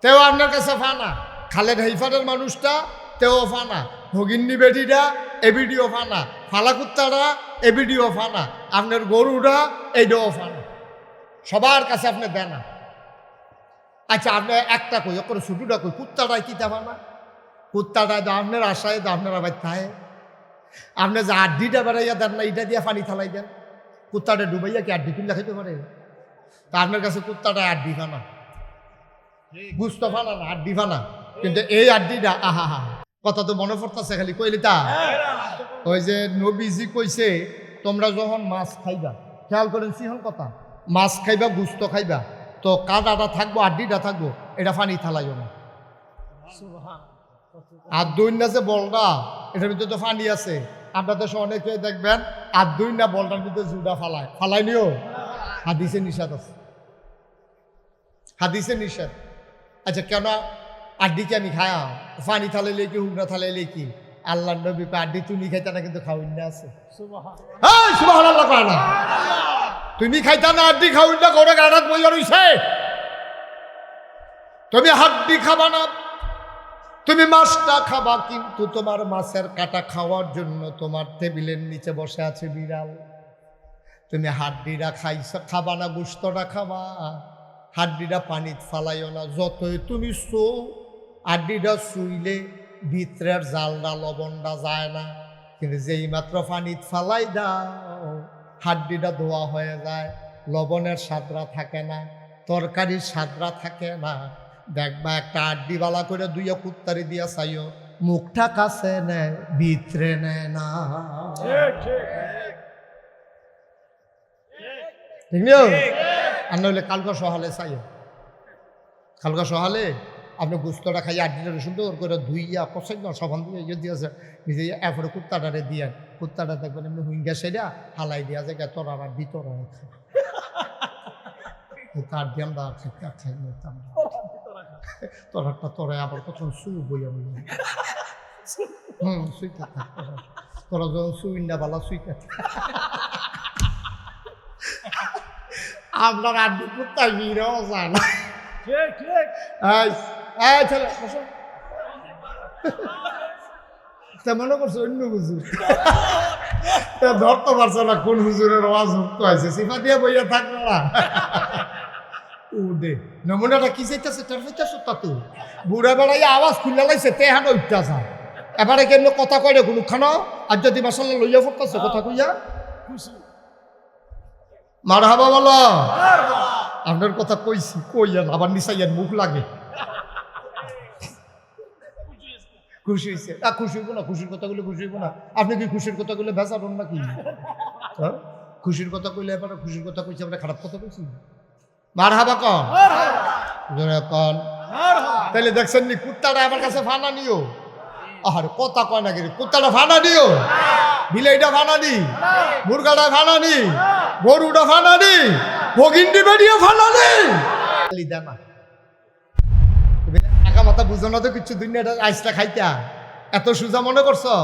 তেও আপনার কাছে ফানা। খালেদ হাইফারের মানুষটা তেও ফানা, ভগিন্নি বেটিটা এবিডিও ফানা, ফালা কুত্তারা এবিডিও ফানা, আপনার গরুটা এইটাও ফানা। সবার কাছে আপনি দেন না। আচ্ছা, আপনি একটা কই করে ছুটুটা কই, কুত্তাটাই কি তা ফানা? কুত্তাটা আপনার আশায় আপনার আবার থায়। আপনি যে আড্ডিটা বেড়াইয়া দেন না, এটা দিয়ে পানি থালাই দেন, কুত্তাটা ডুবাইয়া কি আড্ডি তুললে খাইতে পারে? তা আপনার কাছে কুত্তাটা আড্ডি ফানা, গুস্ত ফানা না, আড্ডি ফানা। কিন্তু এই আড্ডিটা আহা হা, কথা তো মনে পড়তেছে খালি কইলি তা। ওই যে নবীজি কইছে তোমরা যখন মাছ খাইবা, খেয়াল করেন সিহন কথা, মাছ খাইবা গুস্ত খাইবা তো কাদাটা থাকবো, আড্ডিটা থাকবো, এটা পানি থালাইও না। আর দৈন্যা যে বলটা, এটার ভিতরে তো পানি আছে। আপনাদের অনেকে দেখবেন আর দৈন্যা বলটার ভিতরে জুড়া ফালাই নিও, হাদিসে নিষেধ আছে, হাদিসে নিষেধ। আচ্ছা, কেন আড্ডিকে আমি খায়া পানি থালাইলে কি হুগনা থালাইলে কি? আল্লাহ নবী আড্ডি তুমি খাইতা না, কিন্তু খাওয়াই না আছে। সুবহানাল্লাহ কয় না, তুমি খাইতা না আড্ডি খাওয়াই না, করে গাড়াত বইয়া রইছে। তুমি হাড্ডি খাবা না, তুমি মাছটা খাবা, কিন্তু তোমার মাছের কাটা খাওয়ার জন্য তোমার টেবিলের নিচে বসে আছে বিড়াল। তুমি হাড্ডিটা খাবা না, গোস্তটা খাবা, হাড্ডিটা পানিত ফালাইও না। যতই তুমি হাড্ডিটা শুইলে ভিতরের জালটা লবণটা যায় না, কিন্তু যেই মাত্র পানিত ফালাই দাও হাড্ডিটা ধোয়া হয়ে যায়, লবণের স্বাদরা থাকে না, তরকারির স্বাদরা থাকে না। দেখবা একটা আড্ডিওয়ালা করে দুইয়া কুত্তারি দিয়া চাইও, মুখটা কাছে নেয় ভিতরে নেয় না। ঠিক নিও, আর নইলে কালকা সহালে চাইও, কালকা সহালে আপনি গুস্তটা খাইয়া আড্ডিটা সুন্দর করে ধুইয়া পছন্দ সবান দিয়ে ইয়ে দিয়েছে, নিজে এরপরে কুত্তাটারে দিয়ে, কুত্তাটা দেখবেন এমনি হুইঙ্গা সেটা হালাই দিয়া যায় তোর আর ভিতর তার দিয়ে আমরা খাই নিতাম। তোরাটা তোরা আবার কখন সু বইয়া বইয়া সুইটা থাক, তোরা যখন সুইন্ডা বালা সুইটা আপনার আড্ডি কুত্তায় বিড়াও যায় না। মনে করছো অন্য হুজুর ধরতে পারছো না কোন হুজুরের আওয়াজ মুক্ত হয়েছে, সিফা দিয়ে বইয়া থাকবে না। দে নমুনাটা কি চাইতেছে তার চাইতেছো তা তো বুড়া বেড়াই আওয়াজ খুলে লাইছে তে হানো উঠতেছে। এবারে কেন কথা কয় কোনো খানো, আর যদি মাসাল্লাহ লইয়া পড়তেছে কথা কইয়া মারহাবা বলো। আপনার কথা কইছি কইয়া আবার নিচাইয়ার মুখ লাগে, খুশি হয়েছে। খুশি হইব না, খুশির কথা কইলে খুশি হইব না। আপনি কি খুশির কথা কইলে বেচাবেন নাকি? খুশির কথা কইলে এবার খুশির কথা কইছি, আমরা খারাপ কথা কইছি? মারহাবা কন, তাহলে দেখছেন নি কুত্তাটা আমার কাছে ফানা নিও। আর কথা কয় না কিন্তু কুত্তাটা ফানা দিও, বিলাইটা ফানা দি, মুরগাটা ফানা দি, গরুটা ফানা দি, ভগিন্ডি বেরিয়ে ফানা দি। না টাকা মাথা বুঝো না তো কিছু, দুনিয়াটা আইসটা খাইতা এত সুজা মনে করছো?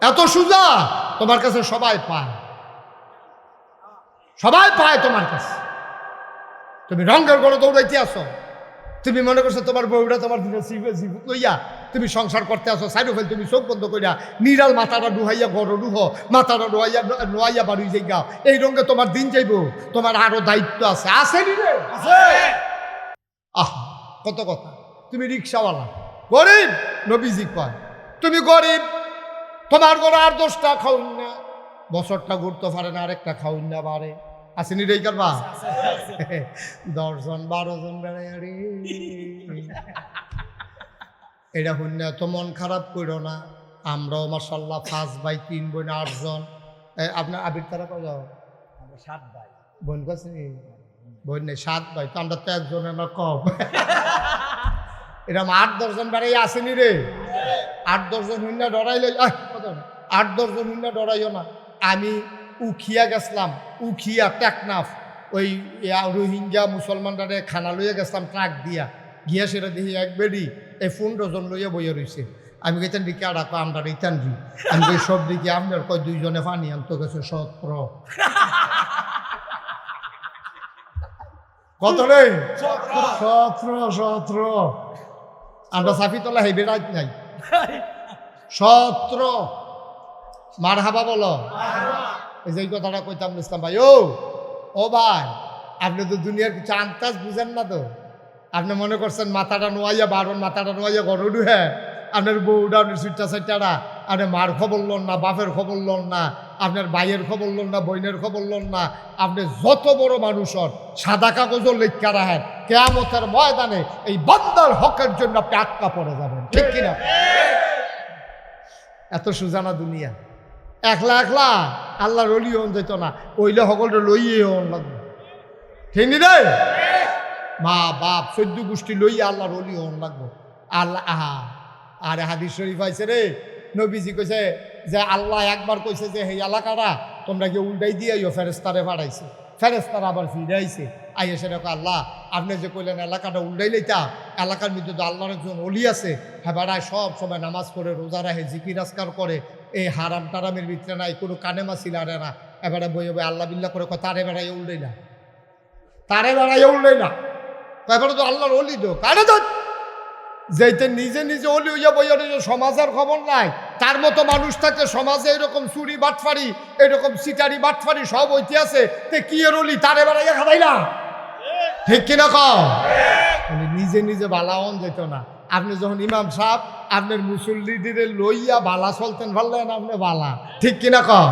এত সুজা তোমার কাছে সবাই পায়, সবাই পায় তোমার কাছে। তুমি রঙের গড়ে দৌড়াইতে আসো, তুমি মনে করছো তোমার বউটা তোমার লইয়া তুমি সংসার করতে আসো, সাইডো ফেল তুমি চোখ বন্ধ করিয়া নিরাল মাথাটা ডুহাইয়া গড় ডুহ, মাথাটা নোয়াইয়া বাড়ি যাই গাও, এই রঙে তোমার দিন যাইব। তোমার আরো দায়িত্ব আছে, আছে নি রে? আহ কত কথা। তুমি রিক্সাওয়ালা, গরিব, নবীজি কয় তুমি গরিব, তোমার ঘরে আর 10টা খাউন না, বছরটা ঘুরতে পারে না, আরেকটা খাউন না বাড়ে, আসেনি রে কারবা 10 জন 12 জন বেড়াই আরে এটা হইন না। তো মন খারাপ করো না, আমরাও মাশাআল্লাহ 5 ভাই 3 বোন 8 জন। আপনার আবির তারা কয় যাও? 7 ভাই। বোন কাছে বোন নেই, 7 ভাই, তো আমরা তো একজন, আমরা কম। এরকম 8-10 জন বেড়াই আসেনি রে? 8-10 জন হইন না ডরাইলে 8-10 জন হইন না ডরাইও না। আমি উখিয়া গেছিলাম, উখিয়া টেকনাফ, ওই রোহিঙ্গা মুসলমানরা খানা লইয়া গেছিলাম ট্রাক দিয়া, গিয়া সেটা দেখি এক বেডি এই 15 জন লইয়া বইয়া রয়েছে। আমি কইতাম দিকে আর আমরা রিটার্ন দি, আমি কই সব দিকে আপনার কয় 2 জনে পানি আনতো গেছে 17। কত রে? 17। আমরা সাফিতলা হেবে রাত নাই 17। মার হাবা বলো। এই যে কথাটা কইতাম ইসলাম ভাই, ও ভাই, আপনি তো দুনিয়ার কিছু আন্তাজ বুঝেন না তো। আপনি মনে করছেন মাথাটা নোয়াইয়া বারণ, মাথাটা নোয়াইয়া গরু ডুহে, আপনার বউটা, আপনার সুইটা সাইটারা, আপনি মার খবর লন না, বাপের খবর লন না, আপনার ভাইয়ের খবর লন না, বোনের খবর লন না। আপনি যত বড় মানুষ হন, সাদা কাগজও লেখা রাখেন, কিয়ামতের ময়দানে এই বান্দার হকের জন্য আপনি আটকা পড়ে যাবেন, ঠিক কিনা? এত সুজানা দুনিয়া। একলা একলা আল্লাহর ওলি হন যেত না, ওইলে সকলটা লইয়ে হন লাগবে, ঠিক নি রে? মা বাপ 14 গোষ্ঠী লইয়া আল্লাহর ওলি হন লাগবো। আল্লাহ আহা আর হাদিস শরীফ আইছে রে, নবীজি কইছে যে আল্লাহ একবার কইছে যে এই এলাকাটা তোমরা কি উল্টাই দিয়াইও, ফেরেস্তারে পাঠাইছে, ফেরেস্তারা আবার ফিরে আইছে, আইয়া সেটা আল্লাহ আপনি যে কইলেন এলাকাটা উল্টাই লইতা, এলাকার মধ্যে তো আল্লাহর একজন অলি আছে, হ্যাঁ বেড়ায় সব সময় নামাজ পড়ে, রোজা রাখে, জিকির আজকার করে, এই হারাম টারামের ভিতরে নাই, কোনো কানে মাছি লাড়ে না, এবারে বইয়ে বই আল্লাহ বিল্লাহ করে তারে বেড়াইয়া উল্টাই না, তারে বেড়াইয়া উল্টাই না, তারপরে তো আল্লাহর অলি তো কারে তো যেতে নিজে নিজে অলি হইয়া বইয়া সমাজের খবর নাই, তার মতো মানুষ থাকে সমাজে, এরকম চুরি বাটফারি, এরকম সিটারি বাটফারি সব হইতে আছে, তে কি এর অলি তারে বেড়াইয়া খাবাই না, ঠিক কিনা কও? নিজে নিজে বালা হন যেত না। আপনি যখন ইমাম সাহেব আপনার মুসল্লিদের লইয়া বালা চলতেন পারলেন, আপনি বালা, ঠিক কিনা কও?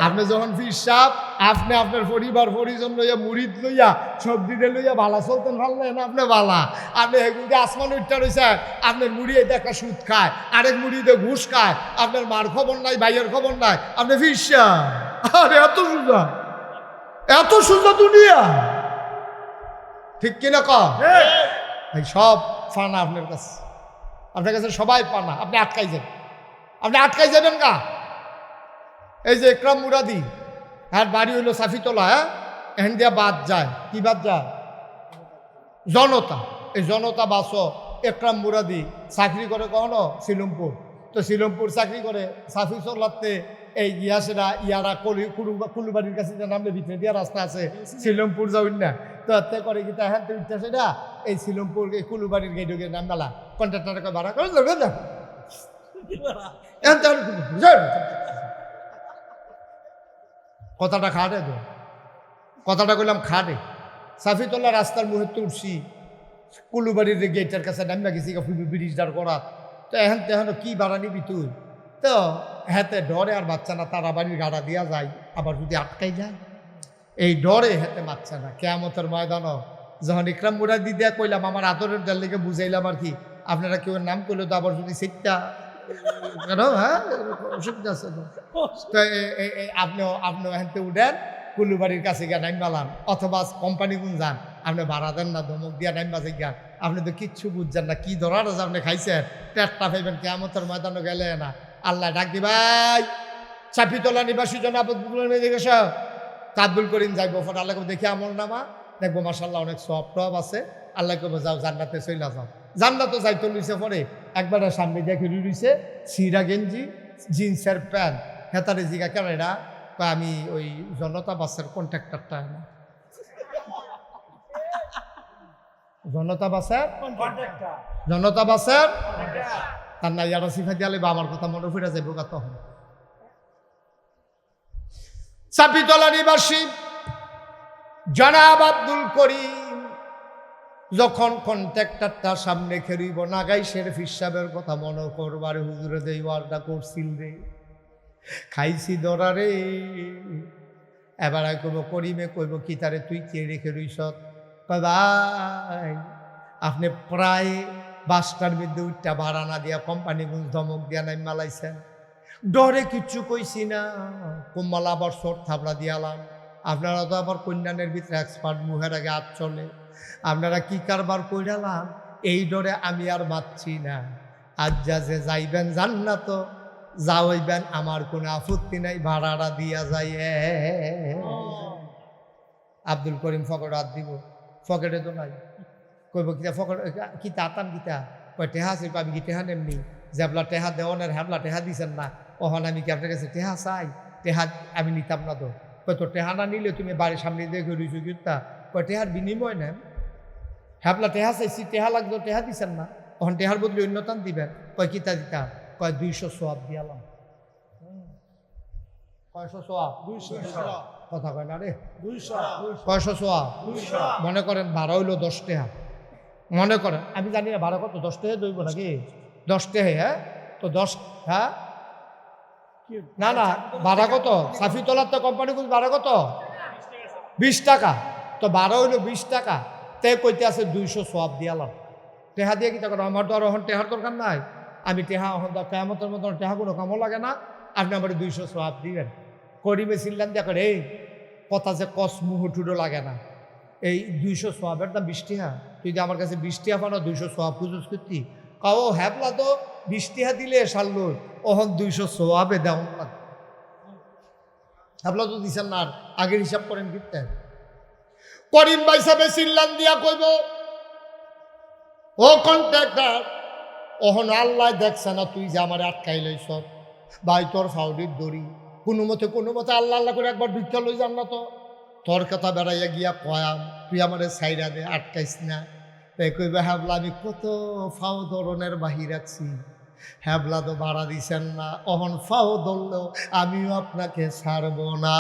আপনি যখন পীর সাহেব আপনি আপনার পরিবার পরিজন লইয়া মুরিদ লইয়া সবজিদের লইয়া বালা চলতেন পারলেন, আপনি বালা। আপনি এগুলো আসমান উঠতে রয়েছে, আপনার মুড়ি একটা সুদ খায়, আরেক মুড়িতে ঘুষ খায়, আপনার মার খবর নাই, ভাইয়ের খবর নাই, আপনি পীর সাহেব। আরে এত সুজা, এত সুজা দুনিয়া, ঠিক কিনা কও? এই সব ফানা আপনার কাছে, আপনার কাছে সবাই পানা, আপনি আটকাই যাবেন, আপনি আটকাই যাবেন গা। এই যে একরাম মুরাদি, হ্যাঁ বাড়ি হইল সাফিতলা, হ্যাঁ এখান দিয়া বাদ যায়, কি বাদ যায়? জনতা। এই জনতা বাসও একরাম মুরাদি চাকরি করে কখনো সিলমপুর, তো সিলমপুর চাকরি করে সাফি চলাতে এই গিয়াসেরা ইয়ারা কুলুবাড়ির কাছে যে নামলে ভিতরে দিয়া রাস্তা আছে সিলমপুর যাবেন না, তো এতে করে কি তা হ্যাঁ উঠতেছে না, এই সিলমপুর এই কুলুবাড়ির গেটে নাম মেলা কন্ট্রাক্টারকে ভাড়া করে যাবে না, কথাটা খাটে তো, কথাটা কইলাম খাটে। সাফিতল্লা রাস্তার মুহূর্তে উঠছি, কুলুবাড়ির গেটের কাছে নামা গেছি ব্রিজ দাঁড় করা, তো এখন তেহন কি ভাড়া নিবি তুই? তো হেতে ডরে আর বাচ্চা না, তারা বাড়ির গাড়া দিয়া যায়, আবার যদি আটকাই যায় এই ডরে হেতে বাচ্চা না। কেয়ামতের ময়দানও যখন ইকরাম মুরাদি দিয়া কইলাম আমার আদরের দেড় লেগে বুঝাইলাম আর কি, আপনারা কেউ নাম করলে তো আবার যদি সিটটা কেন, হ্যাঁ অসুবিধা আছে তো, আপনিও হেনতে উঠেন কুলুবাড়ির কাছে গিয়া নাইম বালান, অথবা কোম্পানি গুণ যান, আপনি ভাড়া দেন না, ধমক দিয়া নাইম বাজে গিয়া, আপনি তো কিচ্ছু বুঝছেন না, কি ধরার আছে আপনি খাইছেন, টেটটা পাইবেন কিয়ামতের ময়দানে গেলে না। আল্লাহ ডাক দি, ভাই চাপিতলা নিবাসী জন আব্দুল করিম যাইব। ফোন আল্লাহ দেখি আমল নামা দেখবো মাশাআল্লাহ অনেক সব টব আছে। আল্লাহ কব যাও জান্নাতে চলে যাও। জান্নাতও যাইতে লইছে পরে একবারে সামনে দেখে রুইছে সিরা গেঞ্জি জিন্সের প্যান্ট। হেতারে জিগা কেন এটা? আমি ওই জনতা বাসের কন্ট্রাক্টরটা। জনতা বাসের তার না ইয়ারা সিফা দিয়ালে বা আমার কথা মনে ফিরে যাইব তখন। চাপিতলা নিবাসী জনাব আব্দুল করিম যখন কন্ট্রাক্টরটার সামনে খেরিব নাগাইশের ফিসাবের কথা মনে করবার হুজুরে দেই ওয়ার্ডা করছিল রে, খাইছি দরা রে। এবার কইব করিমে কইব কি তারে তুই কে রেখে রইস? ভাই আপনি প্রায় 5টার মধ্যে উঠটা ভাড়া না দিয়া কোম্পানি গুঞ্জ ধমক দিয়া নাই মালাইছেন, ডরে কিচ্ছু কইছি না, কোম্মালা আবার শর্ট থাবড়া দিয়ালাম। আপনারা তো আবার কন্যানের ভিতরে এক্সপার্ট, মুহের আগে হাত চলে। আপনারা কি কারবার কইরালাম, এই ডরে আমি আর বাঁচছি না। আজ যা যে যাইবেন জান্নাত যাওয়াইবেন, আমার কোনো আপত্তি নাই, ভাড়াটা দিয়া যাই। আব্দুল করিম ফকেট হাত দিব, ফকেটে তো নাই। কইব কিতা ফকেট কিতা আতাম কিতা? কয় টেহা আছে। আমি কি টেহা নেমনি? যেবলা টেহা দেওয়ানের হ্যাবলা টেহা দিছেন না, ওহন আমি কি আপনার কাছে টেহা চাই? টেহা আমি নিতাম না তো। কয় তো টেহা না নিলে তুমি বাড়ির সামনে দেখে রইছো কিতা? কয় টেহার বিনিময় নেন। হ্যাবলা টেহা চাইছি, টেহা লাগতো, টেহা দিছেন না, ওহন টেহার বদলে অন্যতান দিবেন। কয় কিতা দিতা? কয় 200 সোয়াব দিয়ালাম। 500 সোয়াব? 200 কথা কয় না রে, 500 সোয়াব। মনে করেন ভাড়া হইলো 10 টাকা, মনে করেন, আমি জানি না ভাড়া কত, 10 টাকা দইব নাকি? 10 টাকা। হ্যাঁ তো 10, হ্যাঁ না না ভাড়া কত? সাফিতলার তো কোম্পানি ভাড়া কত? 20 টাকা। তো ভাড়া হইলো 20 টাকা, তে কইতে আছে 200 সোয়াব দিয়ালাম। টেহা দিয়ে কি টাকা? আমার তো আর এখন টেহার দরকার নাই। আমি টেহা এখন কেয়ামতের মতন টেহা কোনো কামও লাগে না, আপনি আমার 200 সোয়াব দিবেন। করিবে চিল্লান দিয়া করে, এই কথা যে কস মুহুটুডো লাগে না, এই 200 সোয়াবের দাম 20 টাকা। তুই যে আমার কাছে 20 টাকা পানো 200 সোয়াব খুঁজুস করতি? কাও হ্যাপলা তো 20 টাকা দিলে সারলো, ওহন 200 সোয়াবে দেওয়া লাগে। হ্যাপলা তো দিছেন না, আগের হিসাব করেন কিনতে। করিম ভাই সাহেব চিল্লান দিয়া কইব, ও কন্ট্রাক্টর, ওহন আল্লাহ দেখছে না তুই যে আমার আটকাই লইছ, ভাই তোর ফাউডির দড়ি কোনো মতে আল্লাহ আল্লাহ করে একবার ভিক্ষা লই যান না তো, তোর কথা বেড়াইয়া গিয়া কয়াম, তুই আমার সাইডা দে, আটকাইস না। তাই কইবে হ্যাবলা আমি কত ফাও ধরনের বাহির আছি, হ্যাবলা তো ভাড়া দিছেন না, অহন ফাও ধরলেও আমিও আপনাকে ছাড়ব না।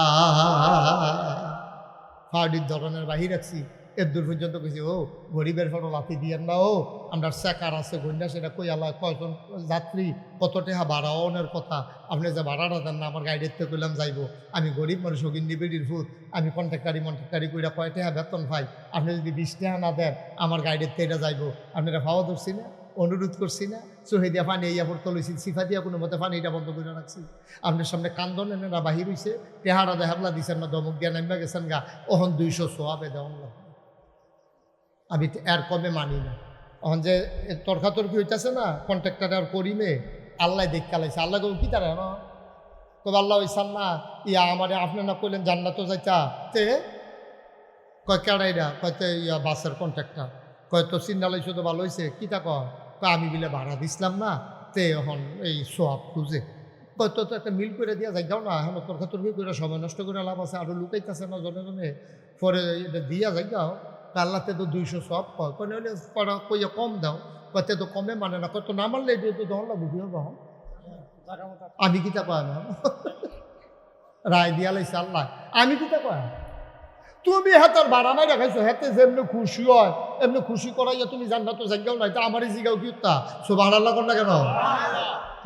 ফাউডির ধরনের বাহির আছি, এর দূর পর্যন্ত কইছি, ও গরিবের ফটো লাথি দিয়েন না, ও আমরা চেকার আছে গন্যা, সেটা কই আল্লাহ কয়জন যাত্রী কত টাকা ভাড়া অনের কথা, আপনি যে ভাড়াটা দেন না, আমার গাড়ির তো কইলাম যাইব, আমি গরিব মানুষ, গিন্দি বেডির ফুট, আমি কন্ট্রাক্টারি কইরা কয় টাকা বেতন পাই, আপনি যদি 20 টাকা না দেন আমার গাড়ির তো এটা যাইব। আপনারা ভাবা ধরছি না, অনুরোধ করছি না, চোহে দিয়া পানি ইয়া পড়তে লইছি, সিফা দিয়া কোনো মতে পানি এটা বন্ধ করে রাখছি। আপনার সামনে কান্দন এনে বাহির হইছে, টেহারা দেহাবলা দিচ্ছেন না, দমক দিয়া নামবা গেছেন গা, ওহন 200 সোয়াবে দেওয়ান লাগে। আমি এর কমে মানি না। এখন যে তর্কাতর্কি হইতেছে না কন্ট্রাক্টর আর করিমে, আল্লাহ দেখ কালাইছে। আল্লাহ কব কি তারা না কবে আল্লাহ হইসান না, ইয়া আমার আপনি না কইলেন জান্নাত যাইতা, তে কয় কেড়াইরা কয়তে ইয়া বাসের কন্ট্রাক্টর কয় তো চিন্নালাই শুধু ভালো হয়েছে, কি তা কয় আমি বিলে ভাড়া দিছিলাম না, তে এখন এই সোয়াব খুঁজে কয় তো একটা মিল করে দিয়া যাই যাও না, এখন তর্কাতর্কি করে সময় নষ্ট করে লাভ আছে, আরো লুকাইতেছে না জনে জনে, পরে এটা দিয়া যাই যাও। আল্লাহতে তো 200 সব কয়, কোনো হলে কইয়া কম দাও, কয়তে তো কমে মানে না, কত না মানলে এটা তো দহন লাগবে, আমি কিতা কয় না রায় দিয়া লাইছে আল্লাহ, আমি কিতা কয়? তুমি হাতের ভাড়া নাই দেখাইছো, হাতে যেমনি খুশি হয় এমনি খুশি করাইয়া তুমি জান্নাত জায়গাও নাই, তা আমারই জিগাও কি তা সুবহানাল্লাহ কর না কেন?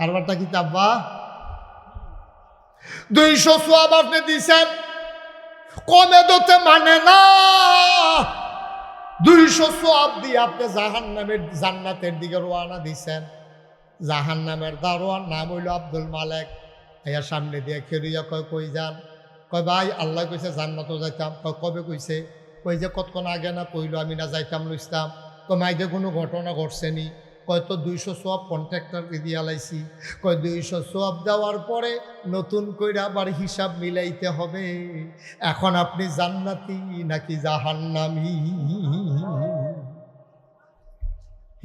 আর বারটা কিতাব বা 200 সোয়াব আপনি দিছেন, কমে দতে মানে না, 200 সোয়াব দিয়ে আপনি জান্নাতের দিকে রওনা দিছেন। জাহান্নামের দারোয়ান নাম হইল আব্দুল মালেক, এর সামনে দিয়ে খেরিয়া কয় কই যান? কয় ভাই আল্লাহ কইছে জান্নাতও যাইতাম। কয় কবে কইছে? কই যে কতক্ষণ আগে না কইল আমি না যাইতাম লইতাম। কয় মাইদে কোনো ঘটনা ঘটছে নি? হয়তো 200 সোয়াব কন্ট্রাক্টরকে দিয়ে আলাইছি, কয় 200 সোয়াব দেওয়ার পরে নতুন কইরা আবার হিসাব মিলাইতে হবে, এখন আপনি জান্নাতি নাকি জাহান্নামী।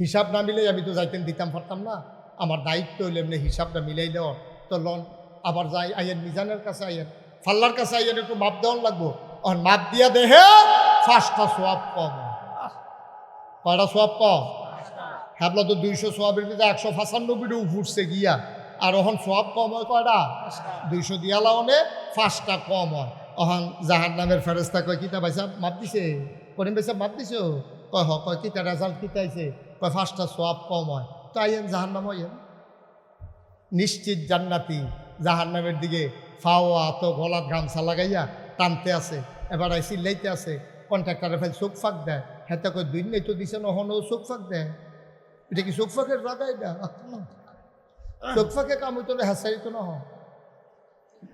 হিসাব না মিলাই আমি তো যাইতেন দিতাম পারতাম না, আমার দায়িত্ব হইলে এমনি হিসাবটা মিলাই দেওয়া। তো লন আবার যাই, আইয়েন মিজানের কাছে, আইয়েন ফাল্লার কাছে, আইয়েন একটু মাপ দেওয়ান লাগবো। আর মাপ দিয়া দেহে 5টা সোয়াব কম। কয়টা সোয়াব কম? হ্যাবলা তো 200 সোয়াবের ভিতরে 195 উঠছে গিয়া, আর ওখান সোয়াব কম হয় কয়টা? 200 দিয়া লাউনে 5টা কম হয়। ওখান জাহান্নামের ফেরেস্তা কয় কিতা ভাইসাব মাপ দিছে, করিম ভাইসাব মাপ দিছো? কয় হ। কয় কিতা রেজাল্ট কিতা আইছে? কয় 5টা সোয়াব কম হয়। তো আইয়েন জাহান্নাম হইয়েন নিশ্চিত জান্নাতি। জাহান্নামের দিকে ফাওয়া তো গলার গামছা লাগাইয়া টানতে আছে, এবার চিল্লাইতে আছে। কন্ট্রাক্টারে ফেল চোখ ফাঁক দেয়, হেতে কয় 2 নেই তো দিছে, নহনও চোখ ফাঁক দেয়। এটা কি চোখ ফাঁকের রাগা? এটা চোখ ফাঁকে কাম হইতো না, হ্যাঁসাইতো না,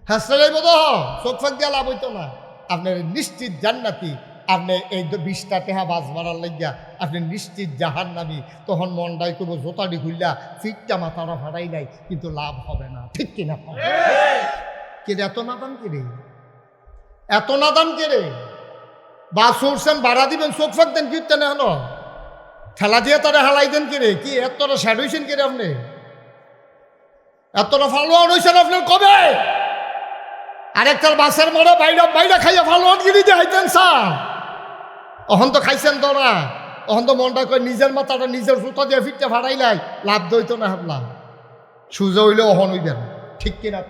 হ্যাঁসাইব তো চোখ ফাঁক দিয়া লাভ হইতো না। আপনার নিশ্চিত জান্নাতি, আপনি এই 20টা টেহা বাস মারার লাগিয়া আপনি নিশ্চিত জাহান্নামী। তখন মনটাই করবো জোতাটি খুললা ফিটটা মাথাটা ফাটাই নাই, কিন্তু লাভ হবে না, ঠিক কিনা? কেরে এত নাদান, কেরে এত নাদান, কেরে বাস উঠছেন ভাড়া দিবেন চোখ ফাঁক দেন, কীর্তেন হলো ঠেলা দিয়ে তারা হালাই দেন, কেরে কি এতটা স্যাড হয়েছেন, কেরে আপনি এতটা ফালোয়ান হয়েছেন আপনার কবে? আরেকটার বাসের মরে বাইরে বাইরে খাইয়া ফালোয়ান গিরি দিয়ে হাইতেন স্যার, অহন তো খাইছেন তোরা, অহন তো মনটা করে নিজের মাথাটা নিজের জুতা দিয়ে ফিরতে ফাড়াইলাই, লাভ দইতো না ভাবলাম। সুজা হইলে অহন হইবেন, ঠিক কিনা?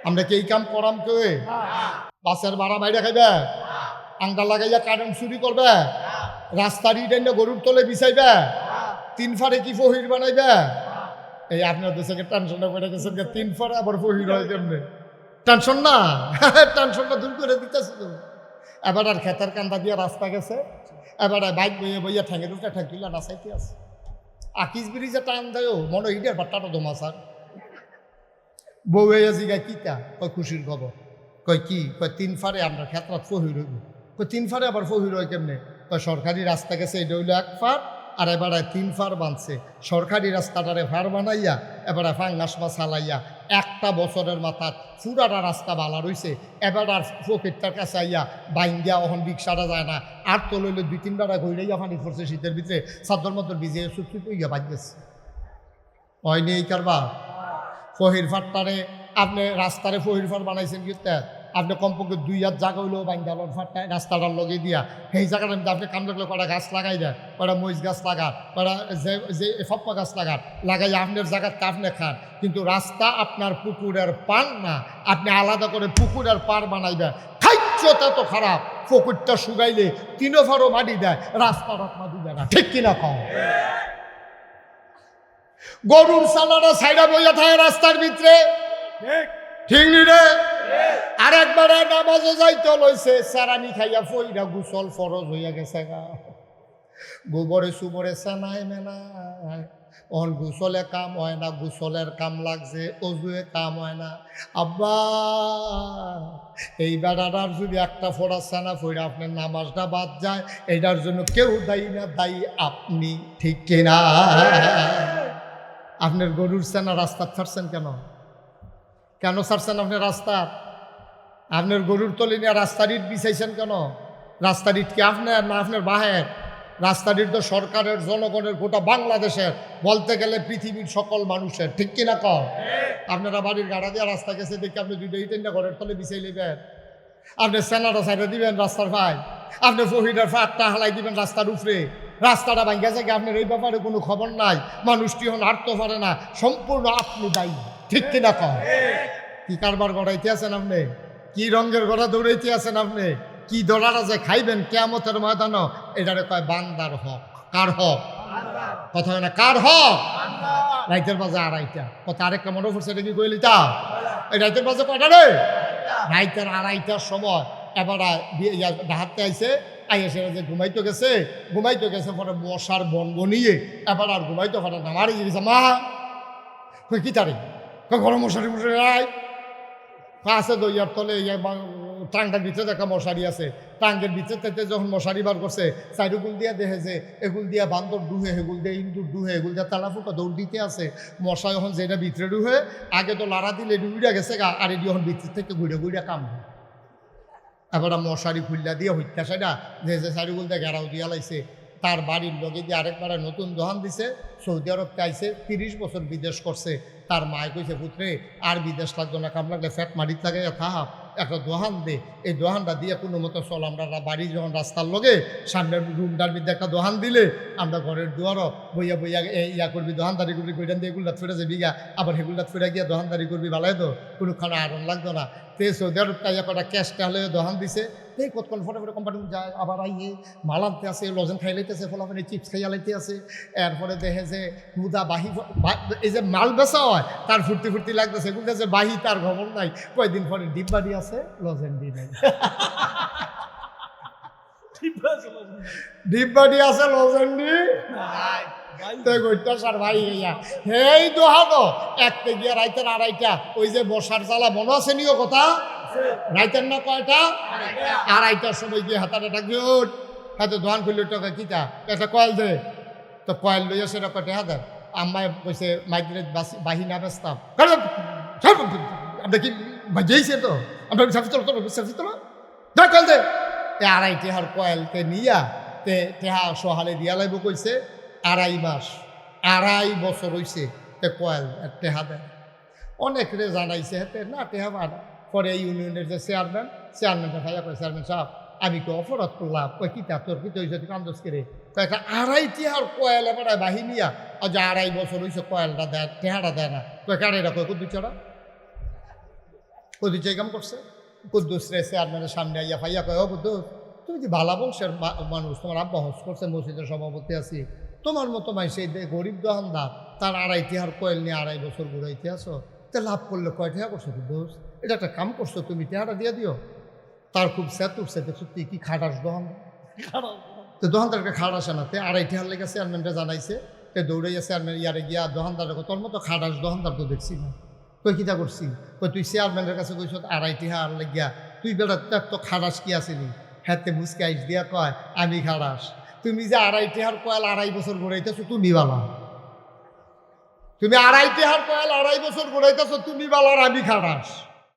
আমরা কি এই কাম করাম কে? বাসের ভাড়া বাইরে খাইবে, আঙ্গা লাগাইয়া কারেন্ট চুরি করবে, রাস্তার ইট এনে গরুর তলে বিছাইবে, 3 ফারে কি ফহির বানাইবে? এই আপনার দেশে টেনশনটা পড়ে গেছেন, 3 ফারে আবার ফহির হয় কেমনে? টেনশন না, টেনশনটা দূর করে দিতেছে তো। এবার আর খেতার কান্দা দিয়ে রাস্তা গেছে, এবার বাইক বইয়ে বইয়া ঠেঙে দুটা ঠেকিলা নাচাইতে আছে। আকিস ব্রিজে টান দেয় মনে ইটের বাট্টাটা দমা স্যার। বউ জিগা কিতা? কয় খুশির খবর। কয় কি? কয় 3 ফারে আমরা খেতরাত ফহির হইব। কয় 3 ফারে আবার ফহির হয় কেমনে? কয় সরকারি রাস্তা গেছে, এটা হইলো 1 ফার, আর এবারে 3 ফার বানছে। সরকারি রাস্তাটারে ফার বানাইয়া এবারে ফাঙ্গাস মাছ হালাইয়া 1টা বছরের মাথা পুরাটা রাস্তা বালা রইছে। এবার আর পকেটটার কাছে আইয়া বাইঙ্গিয়া ওখান রিক্সাটা যায় না, আর তো লইলে 2-3 বার ঘুরাইয়া পানি পড়ছে শীতের ভিতরে, চাদর মতর ভিজিয়ে চুপচুপ হইয়া বাজতেছে। হয়নি এই কারবার? ফহির ফাটটারে আপনি রাস্তারে ফহির ফার বানাইছেন কিন্তু আপনি কমপক্ষে 2 হাত জায়গা হইলেও বাইন্দালন ফাটটায় রাস্তাটার লগে দিয়া সেই জায়গাটা আপনি কাম লাগলে কটা গাছ লাগাই দেয়, কটা মরিচ গাছ লাগান, কটা যে ফপ্পা গাছ লাগাই আপনার জায়গাতে আপনি খান, কিন্তু রাস্তা আপনার পুকুরের পান না, আপনি আলাদা করে পুকুরের পার বানাইবেন। খাইচ্ছটা তো খারাপ, পুকুরটা শুকাইলে 3 ফারও মাটি দেয়, রাস্তাটা মাটি দেয় না, ঠিক কিনা কম? গরুর সালাটা সাইডা বইয়া থাকে রাস্তার ভিতরে, ঠিক নি রে? আর একবারে নামাজও যাইতে লইছে, সারানি খাইয়া ফইরা গোসল ফরজ হইয়া গেছে গা, গোবরে সুবরে সানায় মেনায়, অন গোসলে কাম হয় না, গোসলের কাম লাগছে, অজুয়ে কাম হয় না। আব্বা এই বেড়াটার যদি একটা ফোড়া সানা ফইরা আপনার নামাজটা বাদ যায়, এইটার জন্য কেউ দায়ী না, দায়ী আপনি, ঠিক কিনা? আপনার গরুর সেনা রাস্তা ছাড়ছেন কেন? কেন ছাড়ছেন আপনি রাস্তা? আপনার গরুর তলে নিয়ে রাস্তার ইট বিছাইছেন কেন? রাস্তার ইট কি আপনার না আপনার বাহের? রাস্তার ইট তো সরকারের, জনগণের, গোটা বাংলাদেশের, বলতে গেলে পৃথিবীর সকল মানুষের, ঠিক কিনা কম? আপনারা বাড়ির গাড়া দিয়ে রাস্তা গেছে দেখে আপনি 2টা ইট এনে ঘরের তলে বিছাই নেবেন, আপনি সেনাটা সাইডে দিবেন রাস্তার ভাই, আপনি ফহিরের ফাটটা হালাই দিবেন রাস্তার উপরে, রাস্তাটা ভাঙ্গা যায়, আপনার এই ব্যাপারে কোনো খবর নাই, মানুষটি হন হাঁটতে পারে না, সম্পূর্ণ আপনি দায়ী, ঠিক কিনা কম? কি কারবার গড়াইতে আছেন আপনি? কি রঙের গড়া দৌড়াইতে আছেন আপনি? কি দৌড়াটা যে খাইবেন কিয়ামতের ময়দানও, এটারে কয় বান্দার হক। কার হক? কথা হয় না, কার হক? রাইতের বাজে 2:30, কথা আরেকটা মনে পড়ছে, এটা কি কইলি তা? এই রাইতের বাজে কয়টা রে? রাইতের 2:30টার সময় এবার ডাহাতে আইসে, আইসে যে ঘুমাইতে গেছে পরে মশার বনবনিয়ে এবার আর ঘুমাইতে পারে না, মারি গেছে। মা কই কি তারে? গরম মশারি মশারি রায় আছে দইয়ার তলে টাঙ্গার ভিতরে একটা মশারি আছে, টাঙ্গের ভিতর থেকে যখন মশারি বার করছে চারিগুল দিয়া দেখে যে এগুল দিয়া বান্দর ডুহে, এগুল দিয়ে ইন্দুর ডুহে, এগুল দিয়া তালাফুকা দৌড় দিতে আছে। মশা যখন যেটা ভিতরে ডুহে আগে তো লাড়া দিলে ডুইরা গেছে গা, আর এটি যখন ভিতর থেকে ঘুরে ঘুরে কাম হয়। এবার মশারি খুললা দিয়ে হত্যা সেটা যে চারিগুল দিয়ে ঘেরাও দিয়া লাইছে। তার বাড়ির লগে দিয়ে আরেকবার নতুন দোহান দিছে, সৌদি আরব আইছে, 30 বছর বিদেশ করছে। তার মায় কইছে পুত্রে আর বিদেশ লাগতো না, কাম লাগলে ফ্যাট মারিত লাগে থাক একটা দোহান দে, এই দোহানটা দিয়ে কোনো মতো চল। আমরা বাড়ি যখন রাস্তার লগে সামনের রুমটার মধ্যে একটা দোহান দিলে আমরা ঘরের দুয়ারও বইয়া বইয়া ইয়া করবি, দোহানদারি করবি, কইটান দিয়ে এগুলা ফেরে যাবি গা, আবার সেগুলা ফেরে গিয়া দোহানদারি করবি, ভালাই তো কোনোখানে আয়রন লাগতো না। তে সৌদি আরব তাইয়া কটা ক্যাশ টাহলে দোহান দিছে। এই কতক্ষণ ফটো ফটো কোম্পানি যায়, আবার আইয়ে মাল আনতে আছে, লজেন খাই লাইতেছে, ফলাফানি চিপস খাইয়া লাইতে আছে। এরপরে দেখে যে মুদা বাহি, এই যে মাল বেচা হয় তার ফুর্তি ফুর্তি লাগতেছে, এগুলো যে বাহি তার খবর নাই। কয়েকদিন পরে ডিব্বাডি আছে, লজেন ডি নাই। ডিব্বাডি আছে, লজেন ডি ভাই হইয়া এই দোহানো একটা গিয়া রাইতের আড়াইটা, ওই যে বসার জ্বালা মনে আছে নিও কথা, রাইতের না কয়টা, আড়াইটার সময় গিয়ে হাতাটা ডাকবে, হাতে দোকান খুললে টাকা কিতা একটা কয়েল দে, তো কয়েল লইয়া সেটা কটে হাতের আম্মায় কইছে মাইগ্রেট বাহি না বেচতাম, আমরা কি বাজিয়েছে তো আমরা কয়েল দে, আড়াইটি হার কয়েলকে নিয়া টেহা সহালে দিয়া লাইব কইছে। 2.5 মাস 2.5 বছর হইছে তে কয়েল টেহা দেয়। অনেক রে জানাইছে হেতে না টেহা বাড়া। পরে এই ইউনিয়নের যে চেয়ারম্যানটা ভাইয়া করে, চেয়ারম্যান সাহেব আমি কি অপরাধ করলাম? কয় কিতা তোর কি হয়েছে, তুই কান্দোস করে? একটা 2.5 আর কয়েল এবার বাহিনিয়া আর যে 2.5 বছর হয়েছে কয়েলটা দেয়, টেহাটা দেয় না। কয় কারেরা কয় কুদ্দুস চড়া কুদ্দুস কাম করছে। কুদ্দুস রে চেয়ারম্যানের সামনে আইয়া ভাইয়া কয়, ও কুদ্দুস তুমি কি ভালা বংশের মানুষ, তোমার আব্বা হজ করছে, মসজিদের সভাপতি আছি, তোমার মতো মাই সেই গরিব দোকানদার তার 2.5 আর কয়েল নিয়ে 2.5 বছর ঘুরাইতে আসো, তে লাভ করলে কয় টাকা করছো কুদ্দুস? এটা একটা কাম করছো, তুমি টেহাটা দিয়ে দিও। তার খুব স্যাত উঠছে, দেখছো তুই কি খাটাস দোকান, তো দোকানদারকে খাট আসে না। তে 2.5 টাকার লেগে চেয়ারম্যানটা জানাইছে, তে দৌড়াইয়া চেয়ারম্যান ইয়ারে গিয়া দোকানদার তোর মতো খাটাস দোকানদার তো দেখছি না। কই কিতা করছি? কই তুই চেয়ারম্যানের কাছে কইছ 2.5 টাকা আর লেগিয়া, তুই বেটা তো খাটাস কি আসেনি? হাতে মুসকাইস দিয়া কয় আমি খাটাস। তুমি যে 2.5 টাকার কয়েল 2.5 বছর ঘুরাইতেছো তুমি বালা, তুমি 2.5 টাকার কয়েল 2.5 বছর ঘুরাইতেছো তুমি বালার, আমি খাটাস।